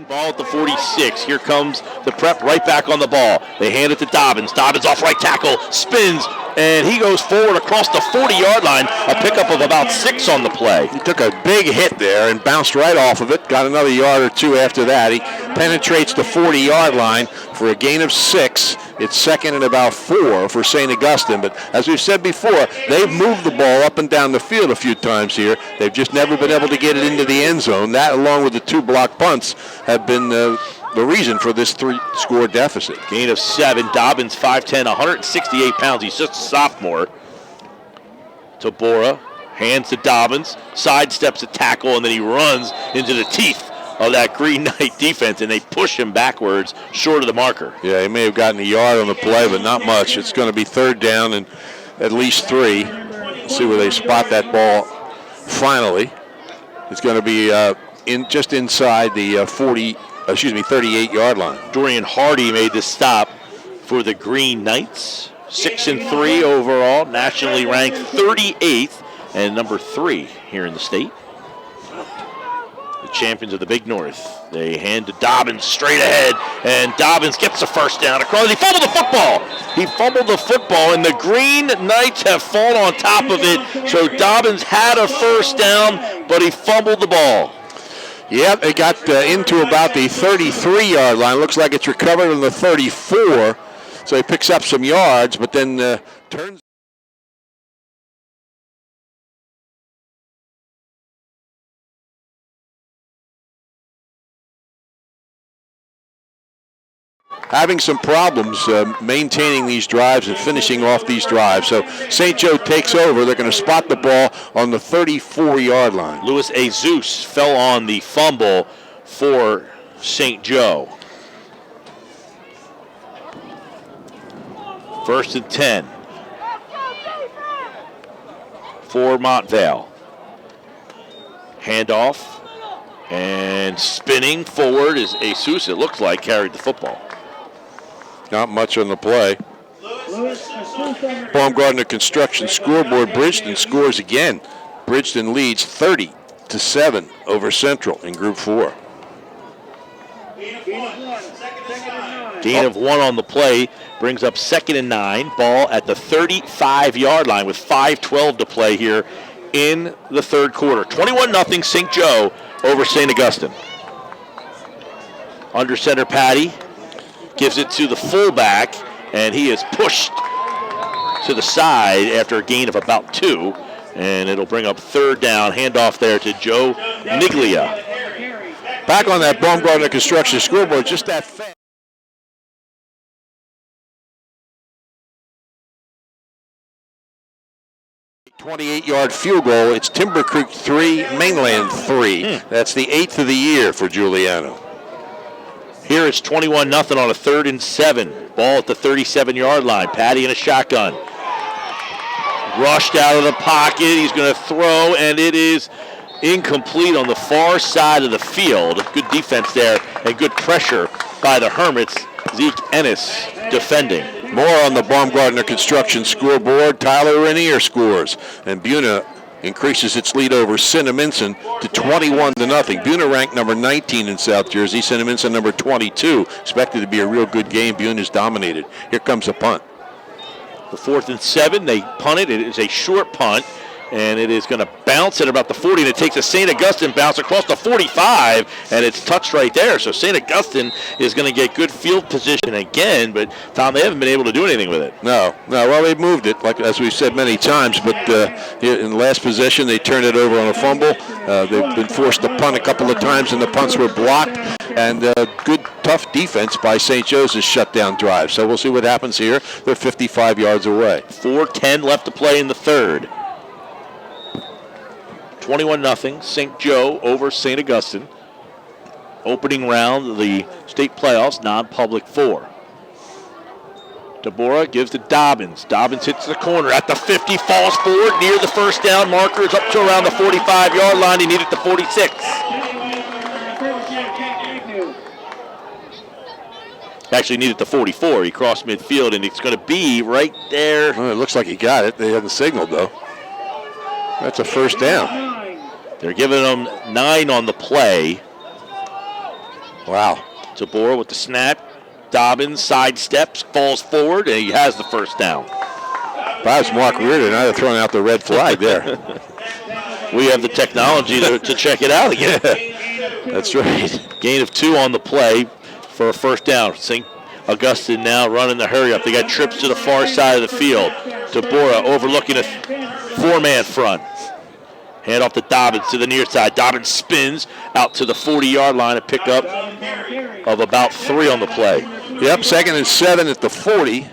ball at the 46. Here comes the prep right back on the ball. They hand it to Dobbins. Dobbins off right tackle, spins, and he goes forward across the 40-yard line. A pickup of about 6 on the play. He took a big hit there and bounced right off of it. Got another yard or 2 after that. He penetrates the 40-yard line for a gain of 6. It's 2nd and about 4 for St. Augustine. But as we've said before, they've moved the ball up and down the field a few times here. They've just never been able to get it into the end zone. That, along with the 2 block punts, have been the reason for this 3-score deficit. Gain of 7. Dobbins 5'10", 168 pounds. He's just a sophomore. Tabora hands to Dobbins, sidesteps a tackle, and then he runs into the teeth of that Green Knight defense, and they push him backwards short of the marker. Yeah, he may have gotten a yard on the play, but not much. It's going to be 3rd down and at least 3. Let's see where they spot that ball finally. It's going to be just inside the 38-yard line. Dorian Hardy made the stop for the Green Knights. 6-3 overall, nationally ranked 38th and number 3 here in the state. The champions of the Big North. They hand to Dobbins straight ahead, and Dobbins gets the first down across. He fumbled the football. He fumbled the football, and the Green Knights have fallen on top of it. So Dobbins had a first down, but he fumbled the ball. Yeah, they got into about the 33-yard line. Looks like it's recovered on the 34. So he picks up some yards, but then turns. Having some problems maintaining these drives and finishing off these drives. So St. Joe takes over. They're going to spot the ball on the 34-yard line. Louis Jesus fell on the fumble for St. Joe. 1st and 10 for Montvale. Handoff, and spinning forward is Jesus, it looks like, carried the football. Not much on the play. Baumgartner Construction scoreboard. Bridgeton scores again. Bridgeton leads 30-7 over Central in Group 4. Gain of 1 on the play brings up 2nd and 9. Ball at the 35-yard line with 5:12 to play here in the 3rd quarter. 21-0 St. Joe over St. Augustine. Under center Patty gives it to the fullback, and he is pushed to the side after a gain of about 2, and it'll bring up 3rd down. Handoff there to Joe Niglia. Back on that Baumgartner Construction scoreboard, just that fast. 28-yard field goal. It's Timber Creek 3, Mainland 3. That's the 8th of the year for Giuliano. Here it's 21-0 on a 3rd and 7. Ball at the 37-yard line. Patty in a shotgun. Rushed out of the pocket. He's going to throw, and it is incomplete on the far side of the field. Good defense there and good pressure by the Hermits. Zeke Ennis defending. More on the Baumgartner Construction scoreboard. Tyler Rainier scores, and Buna increases its lead over Cinnaminson to 21-0. Buna ranked number 19 in South Jersey. Cinnaminson number 22. Expected to be a real good game. Buna's dominated. Here comes a punt. The 4th and 7, they punt it. It is a short punt, and it is going to bounce at about the 40, and it takes a St. Augustine bounce across the 45, and it's touched right there. So St. Augustine is going to get good field position again, but, Tom, they haven't been able to do anything with it. No. Well, they've moved it, like as we've said many times, but in the last possession, they turned it over on a fumble. They've been forced to punt a couple of times, and the punts were blocked. And good, tough defense by St. Joseph's shut down drive. So we'll see what happens here. They're 55 yards away. 4:10 left to play in the third. 21-0, St. Joe over St. Augustine. Opening round of the state playoffs, non-public 4. DeBora gives to Dobbins. Dobbins hits the corner at the 50, falls forward near the first down markers up to around the 45-yard line. He needed the 46. Actually needed the 44. He crossed midfield, and it's going to be right there. Well, it looks like he got it. They haven't signaled, though. That's a first down. They're giving him 9 on the play. Wow. Tabor with the snap. Dobbins sidesteps, falls forward, and he has the first down. If I was Mark Reardon, I'd have thrown out the red flag there. We have the technology to check it out again. That's right. Gain of 2 on the play for a first down. St. Augustine now running the hurry up. They got trips to the far side of the field. Deborah overlooking a 4-man front. Hand off to Dobbins to the near side. Dobbins spins out to the 40-yard line, a pickup of about 3 on the play. Yep, 2nd and 7 at the 40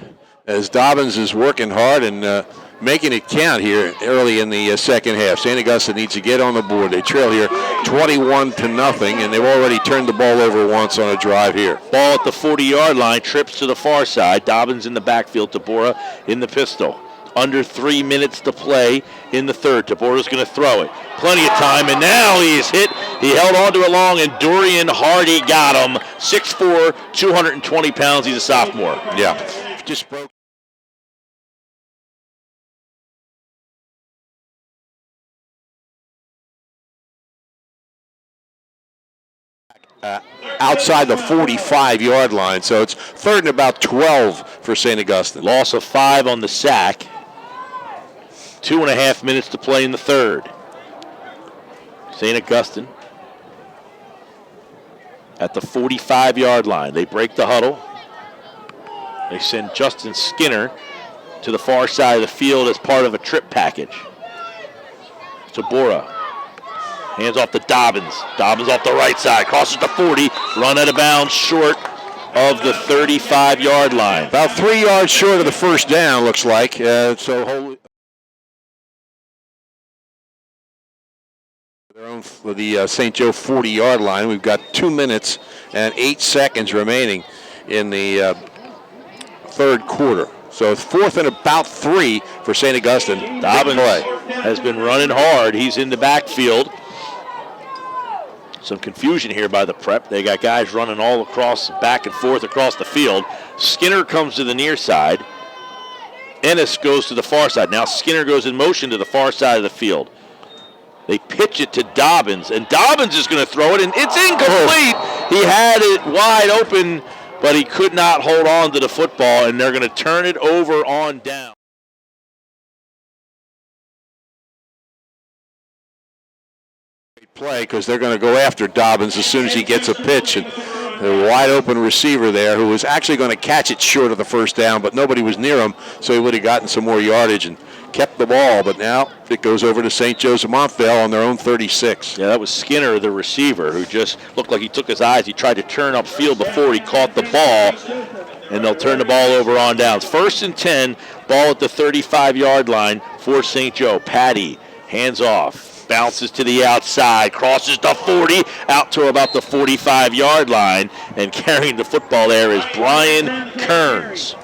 as Dobbins is working hard and making it count here early in the second half. St. Augustine needs to get on the board. They trail here 21-0, and they've already turned the ball over once on a drive here. Ball at the 40-yard line, trips to the far side. Dobbins in the backfield, Deborah in the pistol. Under 3 minutes to play in the third. Deborah's going to throw it. Plenty of time, and now he is hit. He held on to it long, and Dorian Hardy got him. 6'4", 220 pounds. He's a sophomore. Yeah. Just broke. Outside the 45-yard line, so it's 3rd and about 12 for St. Augustine. Loss of 5 on the sack. 2.5 minutes to play in the third. St. Augustine at the 45-yard line. They break the huddle. They send Justin Skinner to the far side of the field as part of a trip package. Tabora hands off to Dobbins. Dobbins off the right side, crosses the 40, run out of bounds short of the 35-yard line. About 3 yards short of the first down, looks like. So for the St. Joe 40-yard line, we've got 2 minutes and 8 seconds remaining in the third quarter. So it's 4th and about 3 for St. Augustine. Dobbins has been running hard. He's in the backfield. Some confusion here by the prep. They got guys running all across, back and forth across the field. Skinner comes to the near side. Ennis goes to the far side. Now Skinner goes in motion to the far side of the field. They pitch it to Dobbins, and Dobbins is going to throw it, and it's incomplete. He had it wide open, but he could not hold on to the football, and they're going to turn it over on down. Play because they're going to go after Dobbins as soon as he gets a pitch, and the wide open receiver there who was actually going to catch it short of the first down, but nobody was near him, so he would have gotten some more yardage and kept the ball. But now it goes over to St. Joseph Montvale on their own 36. Yeah, that was Skinner, the receiver, who just looked like he took his eyes. He tried to turn upfield before he caught the ball, and they'll turn the ball over on downs. 1st and 10, ball at the 35-yard line for St. Joe. Patty hands off. Bounces to the outside, crosses the 40, out to about the 45-yard line, and carrying the football there is Brian Kearns.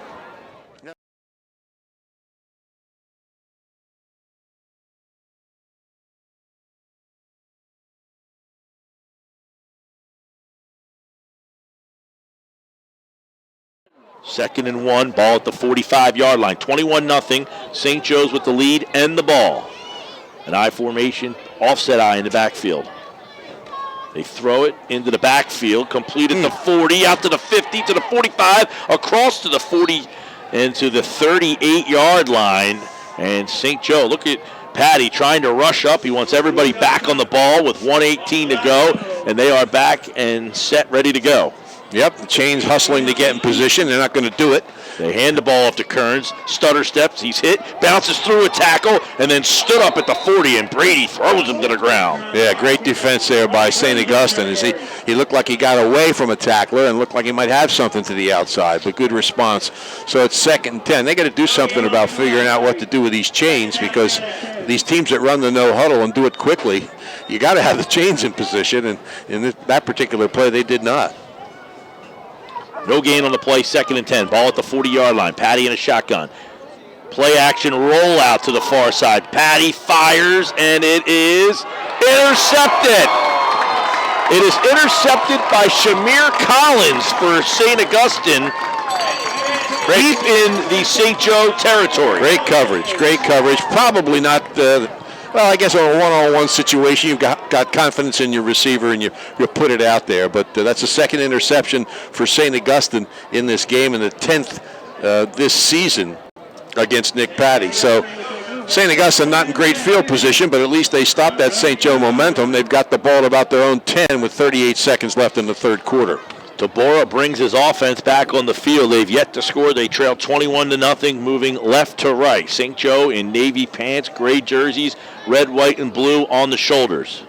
Second and 1, ball at the 45-yard line. 21-0, St. Joe's with the lead and the ball. An I formation, offset I in the backfield. They throw it into the backfield, complete at the 40, out to the 50, to the 45, across to the 40, and to the 38-yard line. And St. Joe, look at Patty trying to rush up. He wants everybody back on the ball with 1:18 to go, and they are back and set, ready to go. Yep, the chain's hustling to get in position. They're not going to do it. They hand the ball off to Kearns. Stutter steps. He's hit, bounces through a tackle, and then stood up at the 40, and Brady throws him to the ground. Yeah, great defense there by St. Augustine. As he looked like he got away from a tackler and looked like he might have something to the outside, but good response. So it's 2nd and 10. They got to do something about figuring out what to do with these chains, because these teams that run the no huddle and do it quickly, you got to have the chains in position, and in that particular play, they did not. No gain on the play, 2nd and 10. Ball at the 40-yard line. Patty in a shotgun. Play action rollout to the far side. Patty fires, and it is intercepted. It is intercepted by Shamir Collins for St. Augustine, deep in the St. Joe territory. Great coverage. Probably not, well, I guess on a one-on-one situation, you've got confidence in your receiver and you put it out there. But that's a 2nd interception for St. Augustine in this game, and the 10th this season against Nick Patty. So St. Augustine not in great field position, but at least they stopped that St. Joe momentum. They've got the ball at about their own 10 with 38 seconds left in the 3rd quarter. Tabora brings his offense back on the field. They've yet to score. They trail 21-0, moving left to right. St. Joe in navy pants, gray jerseys, red, white, and blue on the shoulders.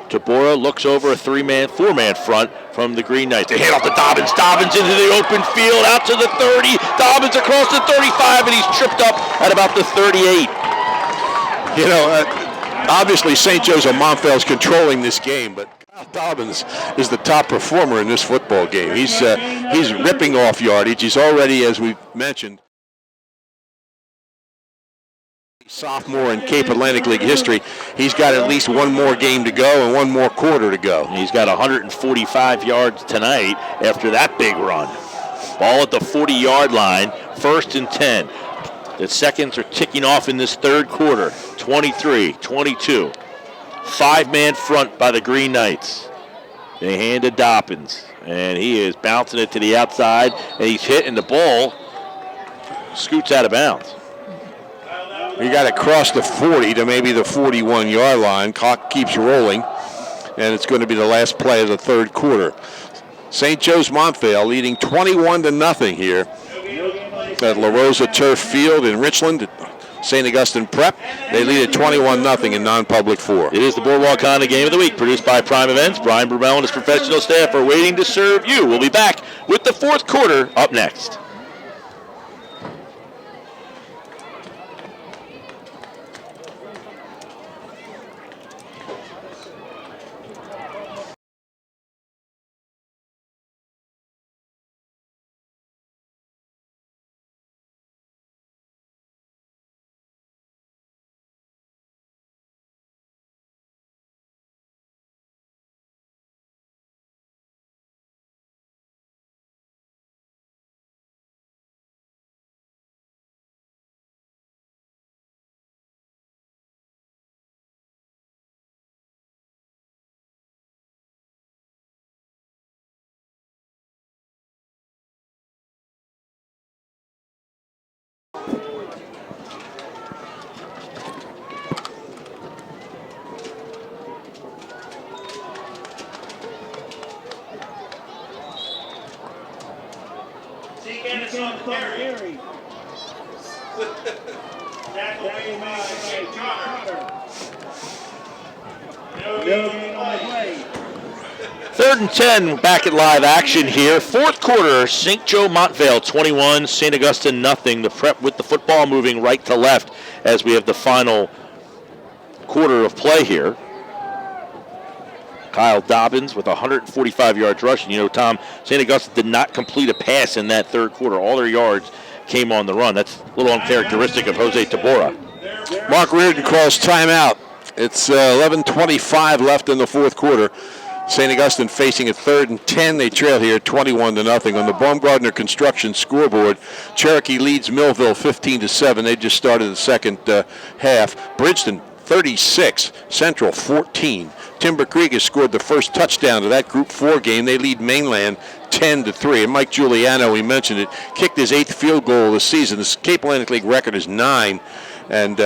Tabora looks over a 4-man front from the Green Knights. They hand off to Dobbins. Dobbins into the open field, out to the 30. Dobbins across the 35, and he's tripped up at about the 38. You know, obviously St. Joe's or Montvale's controlling this game, but Dobbins is the top performer in this football game. He's ripping off yardage. He's already, as we mentioned, sophomore in Cape Atlantic League history. He's got at least one more game to go and one more quarter to go. He's got 145 yards tonight after that big run. Ball at the 40-yard line, 1st and 10. The seconds are ticking off in this 3rd quarter. 23, 22. 5-man front by the Green Knights. They hand to Dobbins, and he is bouncing it to the outside, and he's hit, and the ball scoots out of bounds. You got to cross the 40 to maybe the 41-yard line. Clock keeps rolling, and it's going to be the last play of the 3rd quarter. St. Joe's Montvale leading 21-0 here at La Rosa Turf Field in Richland. St. Augustine Prep, they lead at 21-0 in non-public 4. It is the Boardwalk Honda Game of the Week, produced by Prime Events. Brian Brumell and his professional staff are waiting to serve you. We'll be back with the 4th quarter up next. Third and 10, back at live action here. 4th quarter, St. Joe Montvale 21, St. Augustine nothing. The Prep with the football moving right to left as we have the final quarter of play here. Kyle Dobbins with 145 yards rushing. You know, Tom, St. Augustine did not complete a pass in that 3rd quarter. All their yards came on the run. That's a little uncharacteristic of Jose Tabora. Mark Reardon calls timeout. It's 11:25 left in the 4th quarter. St. Augustine facing a 3rd and 10. They trail here 21-0. On the Baumgartner Construction scoreboard, Cherokee leads Millville 15-7. They just started the second half. Bridgeton 36, Central 14. Timber Creek has scored the first touchdown of that Group 4 game. They lead Mainland 10-3. And Mike Giuliano, we mentioned it, kicked his 8th field goal of the season. The Cape Atlantic League record is 9. And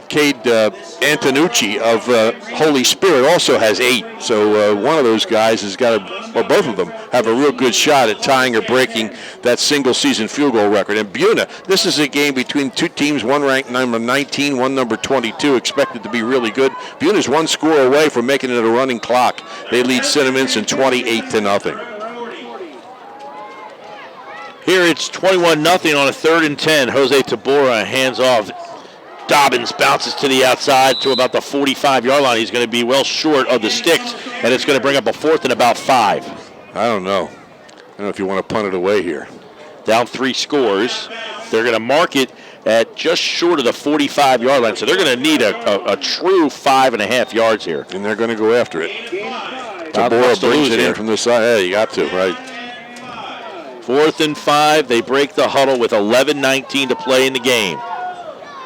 Cade Antonucci of Holy Spirit also has 8. So one of those guys has got or both of them have a real good shot at tying or breaking that single-season field goal record. And Buna, this is a game between two teams, one ranked number 19, one number 22, expected to be really good. Buna's one score away from making it a running clock. They lead Cinnaminson 28-0. Here it's 21-0 on a 3rd and 10. Jose Tabora hands off. Dobbins bounces to the outside to about the 45-yard line. He's going to be well short of the sticks, and it's going to bring up a 4th and about 5. I don't know if you want to punt it away here. Down 3 scores. They're going to mark it at just short of the 45-yard line, so they're going to need a true 5.5 yards here. And they're going to go after it. Tabora brings it in from the side. Yeah, you got to, right. 4th and 5. They break the huddle with 11:19 to play in the game.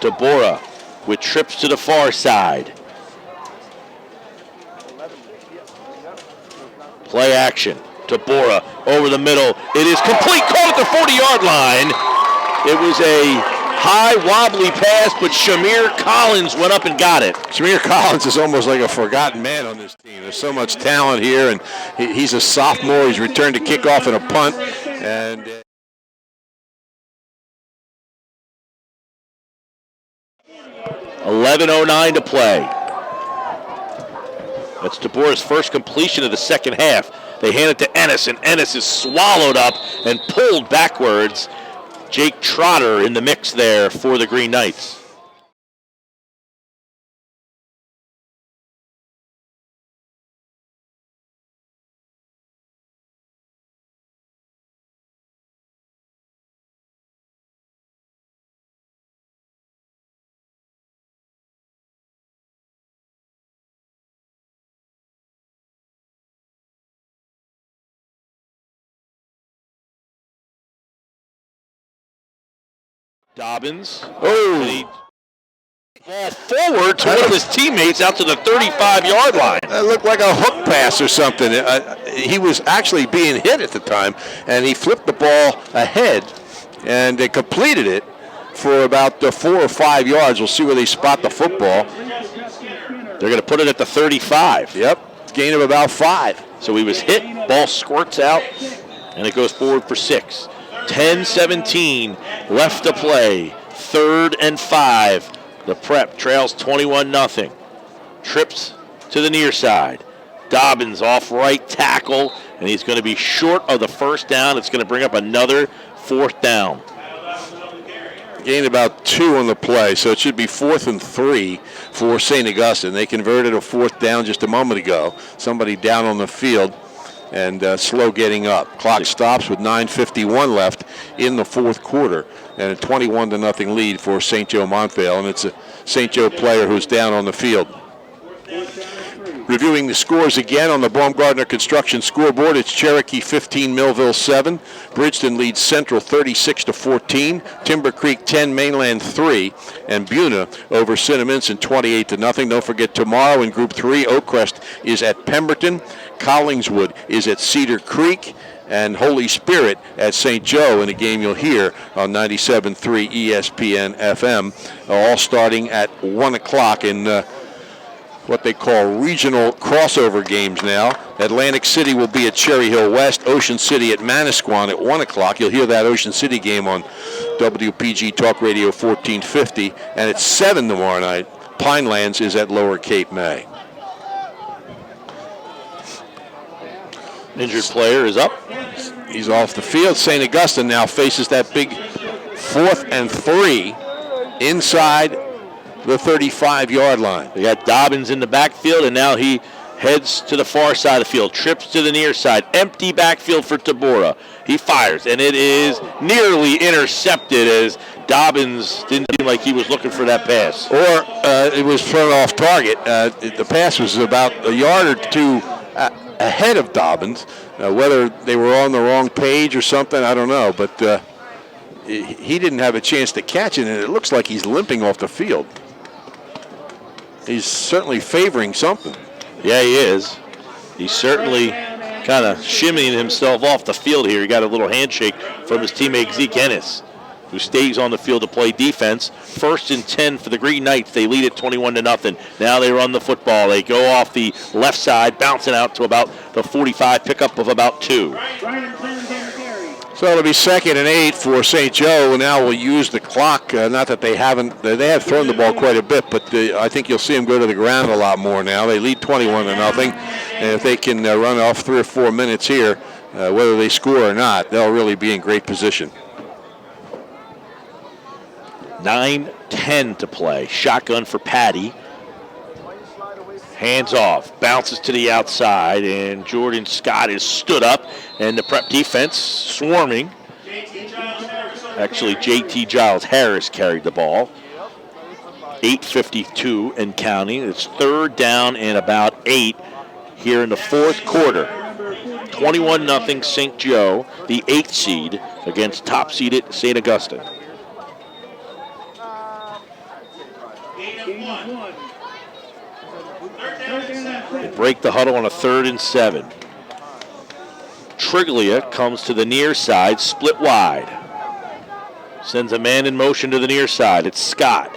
Tabora with trips to the far side. Play action. Tabora over the middle. It is complete. Caught at the 40-yard line. It was a high, wobbly pass, but Shamir Collins went up and got it. Shamir Collins is almost like a forgotten man on this team. There's so much talent here, and he's a sophomore. He's returned to kickoff and a punt. And 11:09 to play. That's Tabora's first completion of the second half. They hand it to Ennis, and Ennis is swallowed up and pulled backwards. Jake Trotter in the mix there for the Green Knights. Dobbins. Ball forward to one of his teammates out to the 35-yard line. That looked like a hook pass or something. He was actually being hit at the time, and he flipped the ball ahead, and they completed it for about 4 or 5 yards. We'll see where they spot the football. They're going to put it at the 35. Yep, gain of about 5. So he was hit, ball squirts out, and it goes forward for 6. 10-17 left to play. 3rd and 5. The Prep trails 21-0. Trips to the near side. Dobbins off right tackle, and he's going to be short of the first down. It's going to bring up another 4th down. Gained about 2 on the play, so it should be 4th and 3 for St. Augustine. They converted a 4th down just a moment ago. Somebody down on the field and slow getting up. Clock stops with 9:51 left in the 4th quarter, and a 21-0 lead for St. Joe Montvale, and it's a St. Joe player who's down on the field. Reviewing the scores again on the Baumgartner Construction scoreboard, it's Cherokee 15, Millville 7. Bridgeton leads Central 36-14. Timber Creek 10, Mainland 3. And Buna over Cinnaminson 28-0. Don't forget tomorrow in Group 3, Oakcrest is at Pemberton. Collingswood is at Cedar Creek. And Holy Spirit at St. Joe in a game you'll hear on 97.3 ESPN FM, all starting at 1 o'clock in what they call regional crossover games now. Atlantic City will be at Cherry Hill West, Ocean City at Manasquan at 1 o'clock. You'll hear that Ocean City game on WPG Talk Radio 1450. And at 7 tomorrow night, Pinelands is at Lower Cape May. Injured player is up. He's off the field. St. Augustine now faces that big 4th and 3 inside the 35-yard line. They got Dobbins in the backfield, and now he heads to the far side of the field, trips to the near side. Empty backfield for Tabora. He fires, and it is nearly intercepted as Dobbins didn't seem like he was looking for that pass. Or it was thrown off target. The pass was about a yard or two ahead of Dobbins. Whether they were on the wrong page or something, I don't know. But he didn't have a chance to catch it, and it looks like he's limping off the field. He's certainly favoring something. Yeah, he is. He's certainly kind of shimmying himself off the field here. He got a little handshake from his teammate Zeke Ennis, who stays on the field to play defense. 1st and 10 for the Green Knights. They lead it 21-0. Now they run the football. They go off the left side, bouncing out to about the 45, pickup of about 2. So it'll be 2nd and 8 for St. Joe. Now we'll use the clock. Not that they haven't. They have thrown the ball quite a bit, but I think you'll see them go to the ground a lot more now. They lead 21-0. And if they can run off 3 or 4 minutes here, whether they score or not, they'll really be in great position. 9:10 to play. Shotgun for Patty. Hands off. Bounces to the outside, and Jordan Scott is stood up, and the prep defense swarming. Actually, J.T. Giles Harris carried the ball. 8:52 and counting. It's 3rd down and about 8 here in the 4th quarter. 21-0 St. Joe, the 8th seed, against top-seeded St. Augustine. They break the huddle on a 3rd and 7. Triglia comes to the near side, split wide. Sends a man in motion to the near side. It's Scott.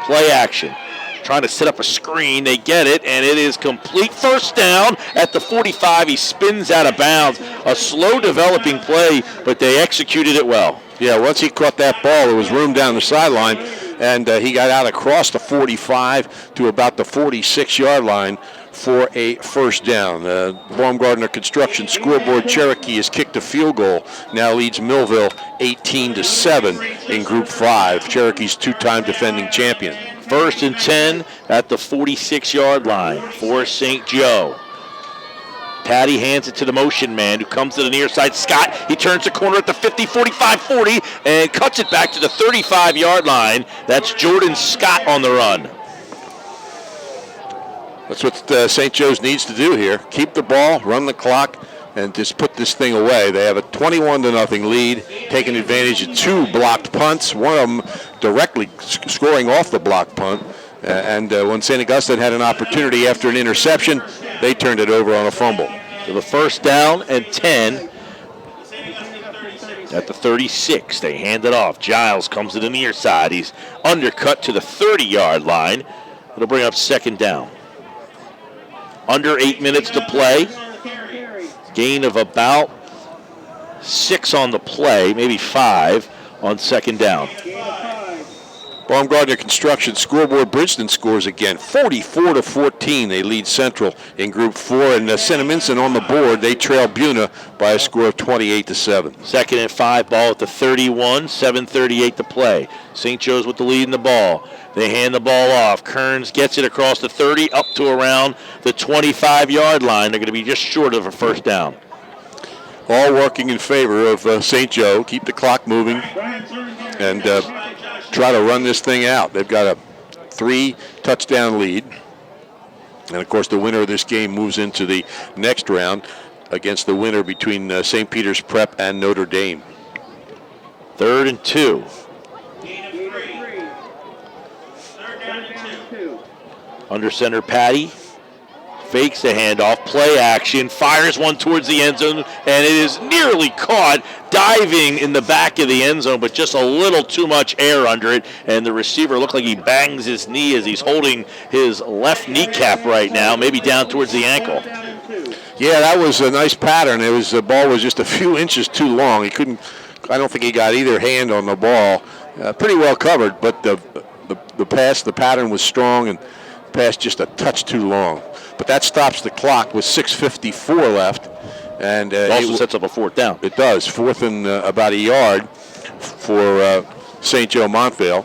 Play action. Trying to set up a screen. They get it, and it is complete. 1st down at the 45. He spins out of bounds. A slow developing play, but they executed it well. Yeah, once he caught that ball, there was room down the sideline, and he got out across the 45 to about the 46-yard line for a 1st down. Baumgartner Construction scoreboard. Cherokee has kicked a field goal. Now leads Millville 18-7 in Group 5. Cherokee's 2-time defending champion. 1st and 10 at the 46-yard line for St. Joe. Patty hands it to the motion man who comes to the near side. Scott, he turns the corner at the 50, 45, 40, and cuts it back to the 35-yard line. That's Jordan Scott on the run. That's what St. Joe's needs to do here. Keep the ball, run the clock, and just put this thing away. They have a 21-0 lead, taking advantage of 2 blocked punts, one of them directly scoring off the blocked punt. And when St. Augustine had an opportunity after an interception, they turned it over on a fumble. So the 1st down and 10 at the 36. They hand it off. Giles comes to the near side. He's undercut to the 30-yard line. It'll bring up 2nd down. Under 8 minutes to play. Gain of about 6 on the play, maybe 5 on 2nd down. Baumgartner Construction scoreboard. Bridgeton scores again, 44-14. They lead Central in Group 4, and Cinnaminson on the board. They trail Buna by a score of 28-7. 2nd and 5, ball at the 31, 7:38 to play. St. Joe's with the lead in the ball. They hand the ball off. Kearns gets it across the 30 up to around the 25-yard line. They're going to be just short of a 1st down. All working in favor of St. Joe. Keep the clock moving and try to run this thing out. They've got a 3-touchdown lead. And, of course, the winner of this game moves into the next round against the winner between St. Peter's Prep and Notre Dame. 3rd and 2. Under center, Patty fakes the handoff, play action, fires one towards the end zone, and it is nearly caught, diving in the back of the end zone, but just a little too much air under it, and the receiver looked like he bangs his knee as he's holding his left kneecap right now, maybe down towards the ankle. Yeah, that was a nice pattern. The ball was just a few inches too long. I don't think he got either hand on the ball. Pretty well covered, but the pattern was strong, and pass just a touch too long. But that stops the clock with 6:54 left. And it also sets up a 4th down. It does. 4th and about a yard for St. Joe Montvale.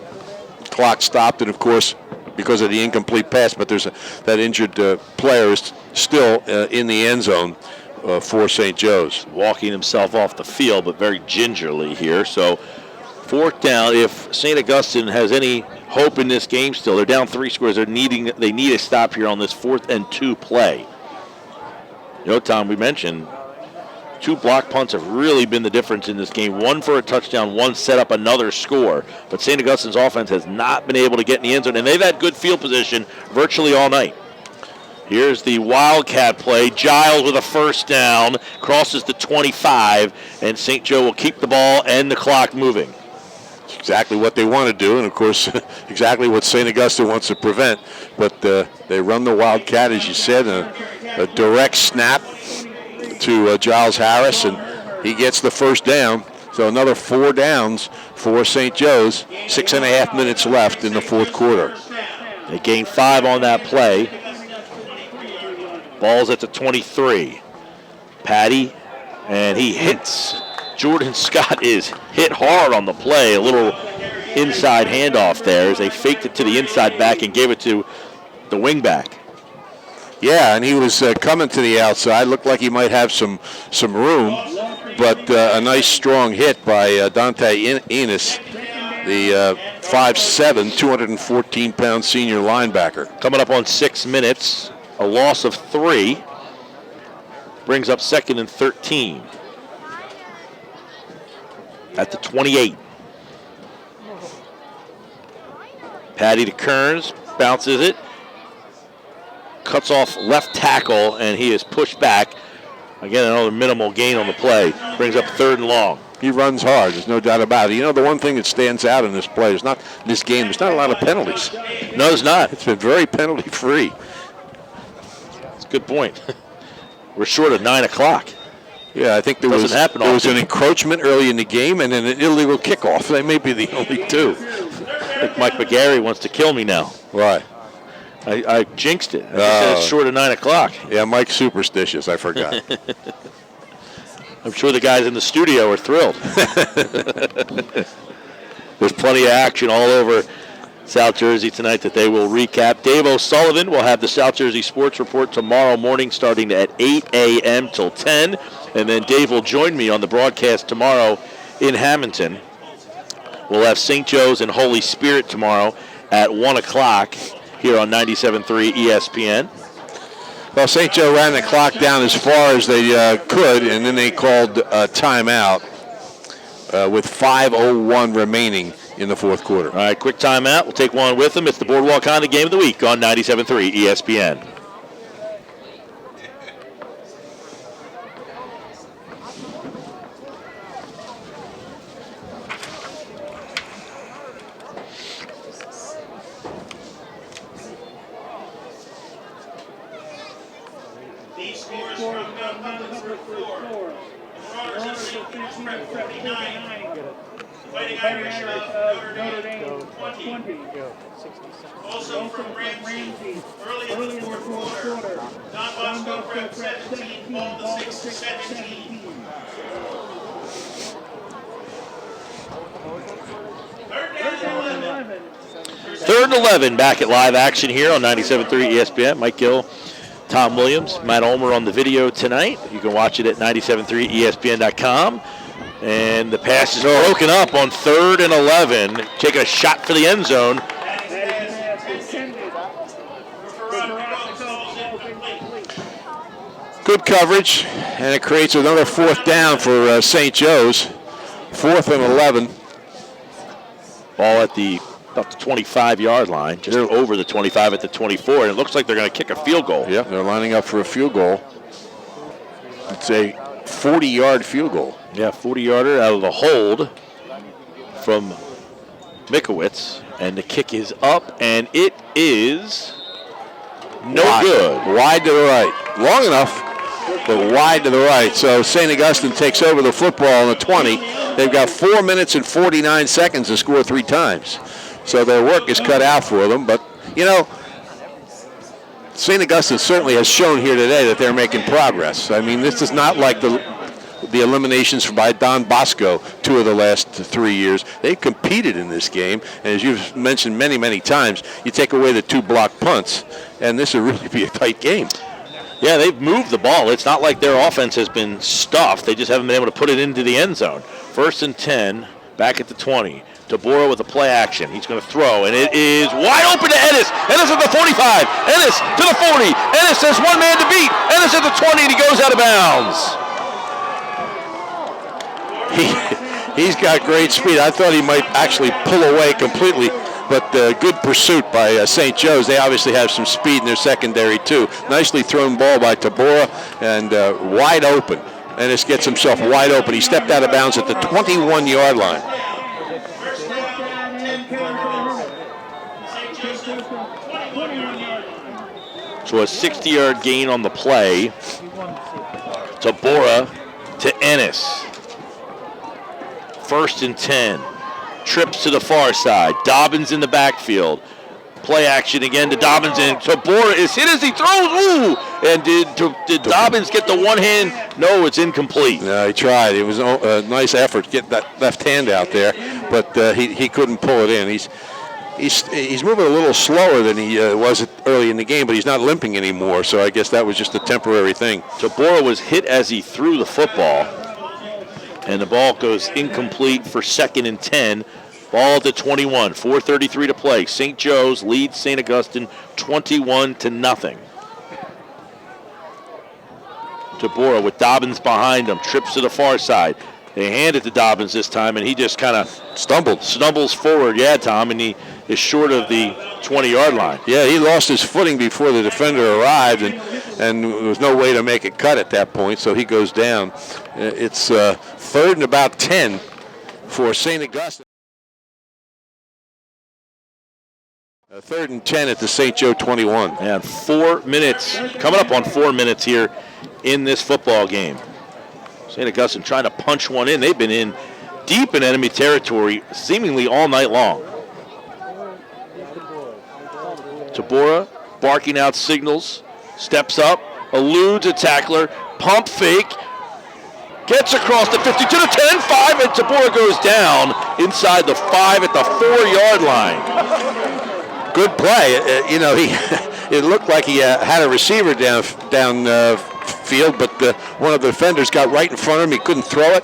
Clock stopped, and, of course, because of the incomplete pass, but there's that injured player is still in the end zone for St. Joe's. Walking himself off the field, but very gingerly here. So 4th down. If St. Augustine has any hope in this game still, they're down 3 scores. They need a stop here on this 4th and 2 play. You know, Tom, we mentioned 2 block punts have really been the difference in this game. One for a touchdown, one set up another score. But St. Augustine's offense has not been able to get in the end zone, and they've had good field position virtually all night. Here's the Wildcat play. Giles with a first down, crosses the 25, and St. Joe will keep the ball and the clock moving. It's exactly what they want to do, and, of course, exactly what St. Augustine wants to prevent. But they run the Wildcat, as you said, a direct snap to Giles Harris, and he gets the first down. So another 4 downs for St. Joe's. 6.5 minutes left in the fourth quarter. They gain 5 on that play. Ball's at the 23. Patty, and he hits. Jordan Scott is hit hard on the play. A little inside handoff there as they faked it to the inside back and gave it to the wing back. Yeah, and he was coming to the outside. Looked like he might have some room, but a nice strong hit by Dante Enos, the 5'7", 214-pound senior linebacker. Coming up on 6 minutes, a loss of 3 brings up 2nd and 13 at the 28. Patty to Kearns, bounces it, cuts off left tackle, and he is pushed back. Again, another minimal gain on the play. Brings up 3rd and long. He runs hard, there's no doubt about it. You know, the one thing that stands out in this play is not this game, there's not a lot of penalties. No, there's not. It's been very penalty-free. That's a good point. We're short of 9 o'clock. Yeah, I think there was an encroachment early in the game and then an illegal kickoff. They may be the only 2. I think Mike McGarry wants to kill me now. Why? I jinxed it. I said it's short of 9 o'clock. Yeah, Mike's superstitious. I forgot. I'm sure the guys in the studio are thrilled. There's plenty of action all over South Jersey tonight that they will recap. Dave O'Sullivan will have the South Jersey Sports Report tomorrow morning starting at 8 a.m. till 10. And then Dave will join me on the broadcast tomorrow in Hamilton. We'll have St. Joe's and Holy Spirit tomorrow at 1 o'clock here on 97.3 ESPN. Well, St. Joe ran the clock down as far as they could, and then they called a timeout with 5:01 remaining in the fourth quarter. All right, quick timeout. We'll take one with them. It's the Boardwalk Honda Game of the Week on 97.3 ESPN. Fighting Irish of Notre Dame, 20. Also from Ramsey, early in the fourth quarter. Don Bosco prep 17, ball to 6-17. Third and 11 back at live action here on 97.3 ESPN. Mike Gill, Tom Williams, Matt Ulmer on the video tonight. You can watch it at 97.3ESPN.com. And the pass is broken up on 3rd and 11. Taking a shot for the end zone. Good coverage, and it creates another 4th down for St. Joe's. 4th and 11. Ball at about the 25-yard line, just over the 25 at the 24, and it looks like they're going to kick a field goal. Yep, they're lining up for a field goal. It's a 40-yard field goal. Yeah, 40-yarder out of the hold from Mikowitz, and the kick is up, and it is good. Wide to the right. Long enough, but wide to the right. So St. Augustine takes over the football on the 20. They've got 4 minutes and 49 seconds to score 3 times. So their work is cut out for them. But, you know, St. Augustine certainly has shown here today that they're making progress. I mean, this is not like the eliminations by Don Bosco 2 of the last 3 years. They've competed in this game, and as you've mentioned many, many times, you take away the 2 block punts, and this will really be a tight game. Yeah, they've moved the ball. It's not like their offense has been stuffed. They just haven't been able to put it into the end zone. 1st and 10 Back at the 20. Tabora with a play action. He's going to throw, and it is wide open to Ennis. Ennis at the 45. Ennis to the 40. Ennis has one man to beat. Ennis at the 20, and he goes out of bounds. He's got great speed. I thought he might actually pull away completely, but good pursuit by St. Joe's. They obviously have some speed in their secondary, too. Nicely thrown ball by Tabora, and wide open. Ennis gets himself wide open. He stepped out of bounds at the 21-yard line. So a 60-yard gain on the play. Tabora to Ennis. 1st and 10. Trips to the far side. Dobbins in the backfield. Play action again to Dobbins, and Tabora is hit as he throws. Ooh! And did Dobbins get the one hand? No, it's incomplete. No, he tried. It was a nice effort to get that left hand out there, but he couldn't pull it in. He's moving a little slower than he was early in the game, but he's not limping anymore, so I guess that was just a temporary thing. Tabora was hit as he threw the football, and the ball goes incomplete for 2nd and 10. Ball at the 21, 4:33 to play. St. Joe's leads St. Augustine 21-0. Tabora with Dobbins behind him, trips to the far side. They hand it to Dobbins this time, and he just kind of stumbles forward. Yeah, Tom, and he is short of the 20-yard line. Yeah, he lost his footing before the defender arrived, and there was no way to make it cut at that point, so he goes down. It's 3rd and about 10 for St. Augustine. 3rd and 10 at the St. Joe 21. And 4 minutes, coming up on 4 minutes here in this football game. St. Augustine trying to punch one in. They've been in deep in enemy territory seemingly all night long. Tabora barking out signals, steps up, eludes a tackler, pump fake, gets across the 50 to the 10, 5, and Tabora goes down inside the 5 at the 4-yard line. Good play. It looked like he had a receiver down field, but one of the defenders got right in front of him. He couldn't throw it,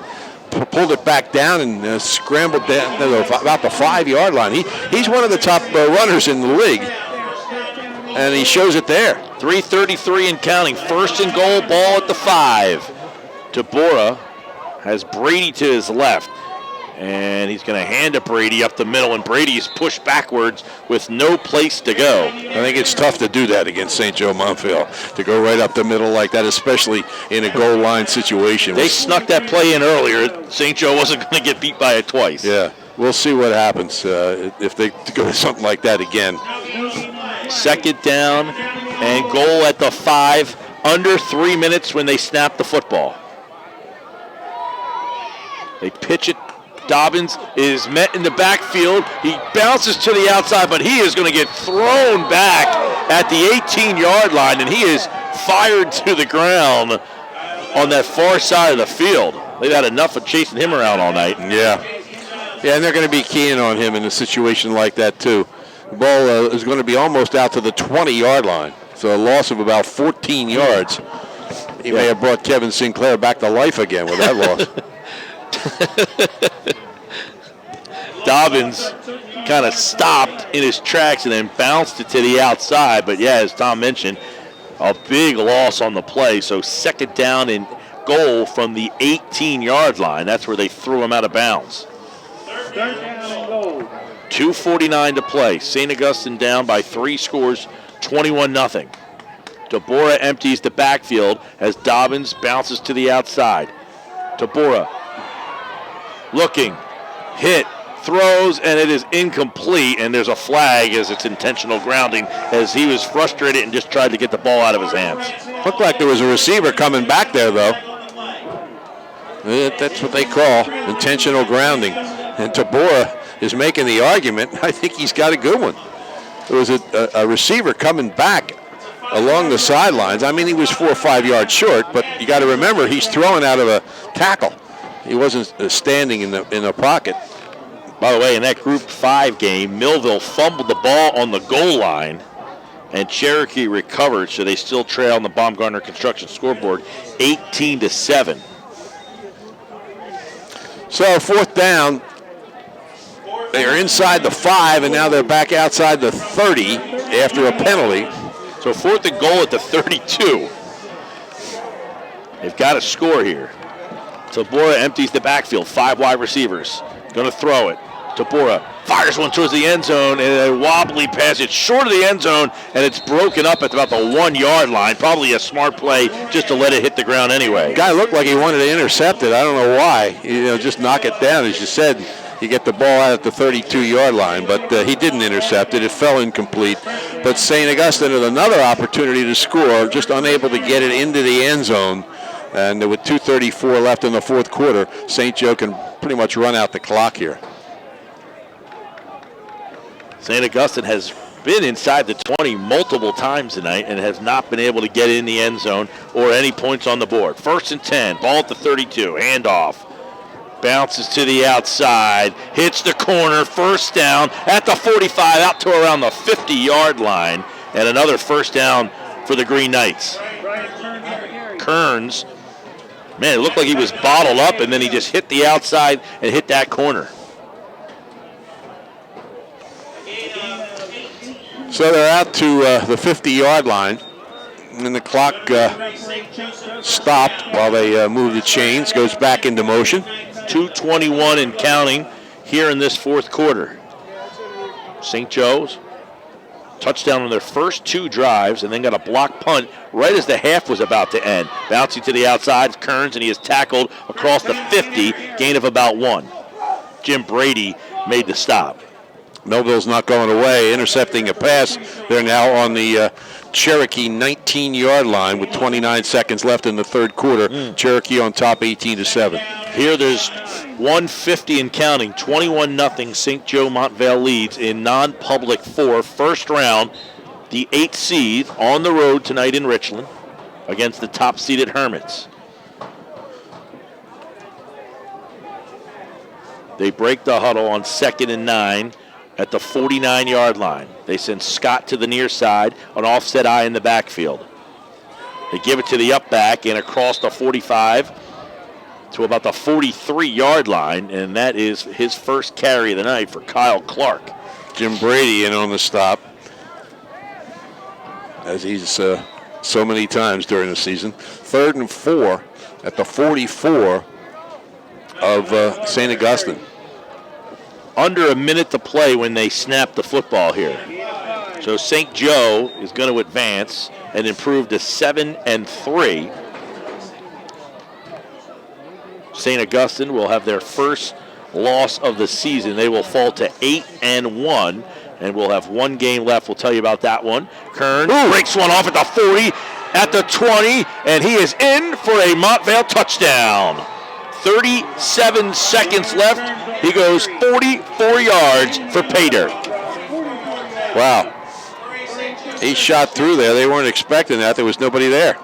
pulled it back down, and scrambled down about the 5-yard line. He's one of the top runners in the league, and he shows it there. 3:33 and counting. 1st and goal, ball at the 5. Tabora has Brady to his left. And he's going to hand it Brady up the middle, and Brady's pushed backwards with no place to go. I think it's tough to do that against St. Joe Montvale, to go right up the middle like that, especially in a goal line situation. They snuck that play in earlier. St. Joe wasn't going to get beat by it twice. Yeah, we'll see what happens if they go to something like that again. 2nd down and goal at the 5, under 3 minutes when they snap the football. They pitch it. Dobbins is met in the backfield. He bounces to the outside, but he is going to get thrown back at the 18-yard line, and he is fired to the ground on that far side of the field. They've had enough of chasing him around all night. Yeah, and they're going to be keying on him in a situation like that, too. The ball is going to be almost out to the 20-yard line, so a loss of about 14 yards. He may have brought Kevin Sinclair back to life again with that loss. Dobbins kind of stopped in his tracks and then bounced it to the outside. But, yeah, as Tom mentioned, a big loss on the play. So 2nd down and goal from the 18-yard line. That's where they threw him out of bounds. 2:49 to play. St. Augustine down by 3 scores, 21-0. Tabora empties the backfield as Dobbins bounces to the outside. Tabora looking, hit, throws, and it is incomplete, and there's a flag as it's intentional grounding as he was frustrated and just tried to get the ball out of his hands. Looked like there was a receiver coming back there, though. That's what they call intentional grounding. And Tabora is making the argument. I think he's got a good one. There was a receiver coming back along the sidelines. I mean, he was 4 or 5 yards short, but you got to remember he's throwing out of a tackle. He wasn't standing in the pocket. By the way, in that Group 5 game, Millville fumbled the ball on the goal line, and Cherokee recovered, so they still trail on the Baumgartner Construction scoreboard 18-7. So 4th down, They're inside the 5, and now they're back outside the 30 after a penalty. So 4th and goal at the 32. They've got to score here. Tabora empties the backfield. 5 wide receivers. Going to throw it. Tabora fires one towards the end zone, and a wobbly pass. It's short of the end zone, and it's broken up at about the 1-yard line. Probably a smart play just to let it hit the ground anyway. Guy looked like he wanted to intercept it. I don't know why. Just knock it down. As you said, you get the ball out at the 32-yard line, but he didn't intercept it. It fell incomplete. But St. Augustine had another opportunity to score, just unable to get it into the end zone. And with 2:34 left in the 4th quarter, St. Joe can pretty much run out the clock here. St. Augustine has been inside the 20 multiple times tonight and has not been able to get in the end zone or any points on the board. 1st and 10, ball at the 32, handoff. Bounces to the outside, hits the corner, 1st down at the 45, out to around the 50-yard line, and another 1st down for the Green Knights. Kearns, man, it looked like he was bottled up, and then he just hit the outside and hit that corner. So they're out to the 50-yard line, and the clock stopped while they move the chains, goes back into motion. 2:21 and counting here in this 4th quarter. St. Joe's touchdown on their first 2 drives, and then got a block punt right as the half was about to end. Bouncing to the outside, Kearns, and he is tackled across the 50, gain of about 1. Jim Brady made the stop. Melville's not going away, intercepting a pass. They're now on the Cherokee 19-yard line with 29 seconds left in the 3rd quarter. Cherokee on top 18-7. Here there's 150 and counting. 21-0 St. Joe Montvale leads in non-public 4. First round, the 8th seed on the road tonight in Richland against the top-seeded Hermits. They break the huddle on 2nd and 9 at the 49-yard line. They send Scott to the near side, an offset eye in the backfield. They give it to the up back and across the 45 to about the 43-yard line, and that is his first carry of the night for Kyle Clark. Jim Brady in on the stop, as he's so many times during the season. 3rd and 4 at the 44 of St. Augustine. Under a minute to play when they snap the football here. So St. Joe is going to advance and improve to 7-3. St. Augustine will have their first loss of the season. They will fall to 8-1, and we'll have 1 game left. We'll tell you about that one. Kearns breaks one off at the 40, at the 20, and he is in for a Montvale touchdown. 37 seconds left. He goes 44 yards for pay dirt. Wow. He shot through there. They weren't expecting that. There was nobody there.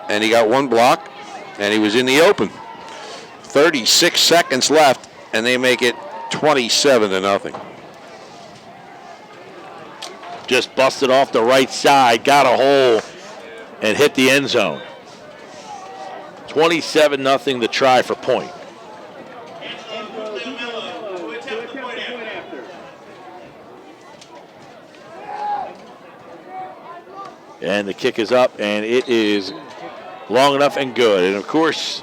And he got 1 block, and he was in the open. 36 seconds left, and they make it 27-0. Just busted off the right side, got a hole, and hit the end zone. 27-0 the try for point. And the kick is up, and it is long enough and good. And, of course,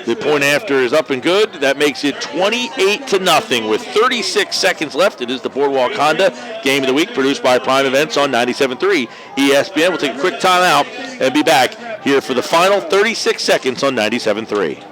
the point after is up and good. That makes it 28-0 with 36 seconds left. It is the Boardwalk Honda Game of the Week produced by Prime Events on 97.3 ESPN. We'll take a quick timeout and be back here for the final 36 seconds on 97.3.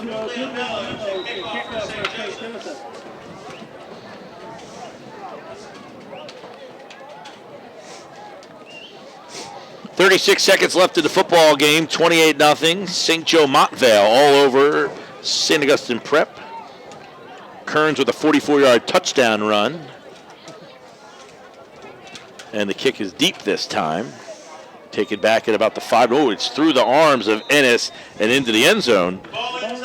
Joseph. 36 seconds left in the football game. 28-0. St. Joe Montvale all over St. Augustine Prep. Kearns with a 44-yard touchdown run. And the kick is deep this time. Taken back at about the 5. Oh, it's through the arms of Ennis and into the end zone,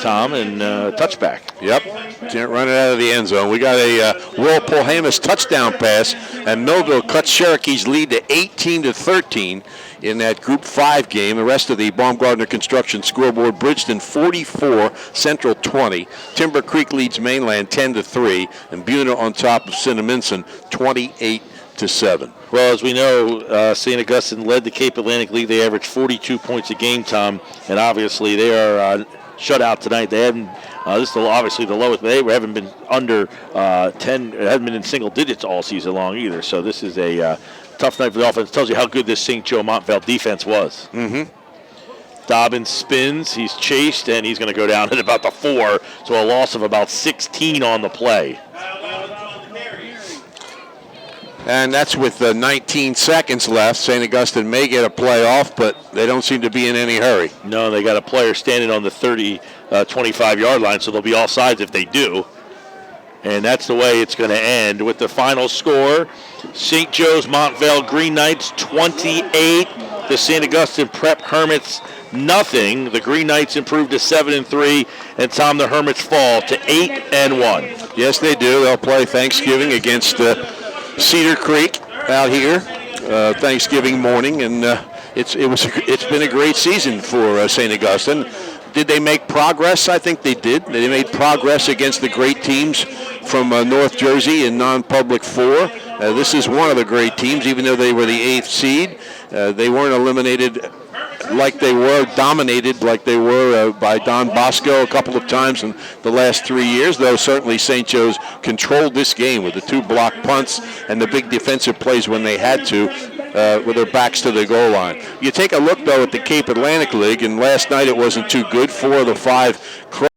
Tom, and touchback. Yep, can't run it out of the end zone. We got a Will Polhamus touchdown pass, and Millville cuts Cherokee's lead to 18-13 in that Group 5 game. The rest of the Baumgartner Construction scoreboard: Bridgeton 44, Central 20. Timber Creek leads Mainland 10-3, and Buna on top of Cinnaminson 28-7. Well, as we know, St. Augustine led the Cape Atlantic League. They averaged 42 points a game, Tom, and obviously they are shut out tonight. They haven't. This is obviously the lowest, but they haven't been under 10. Haven't been in single digits all season long either. So this is a tough night for the offense. It tells you how good this St. Joe Montvale defense was. Mm-hmm. Dobbins spins. He's chased, and he's going to go down at about the 4. So a loss of about 16 on the play. And that's with 19 seconds left. St. Augustine may get a play off, but they don't seem to be in any hurry. No, they got a player standing on the 25-yard line, so they'll be offsides if they do. And that's the way it's going to end with the final score. St. Joe's Montvale Green Knights 28, the St. Augustine Prep Hermits nothing. The Green Knights improved to 7-3, and Tom, the Hermits fall to 8-1. Yes, they do. They'll play Thanksgiving against Cedar Creek out here Thanksgiving morning, and it's been a great season for St. Augustine. Did they make progress? I think they did. They made progress against the great teams from North Jersey in non-public 4. This is one of the great teams, even though they were the 8th seed. They weren't eliminated like they were, dominated like they were by Don Bosco a couple of times in the last 3 years, though certainly St. Joe's controlled this game with the 2 block punts and the big defensive plays when they had to, with their backs to the goal line. You take a look, though, at the Cape Atlantic League, and last night it wasn't too good. 4 of the 5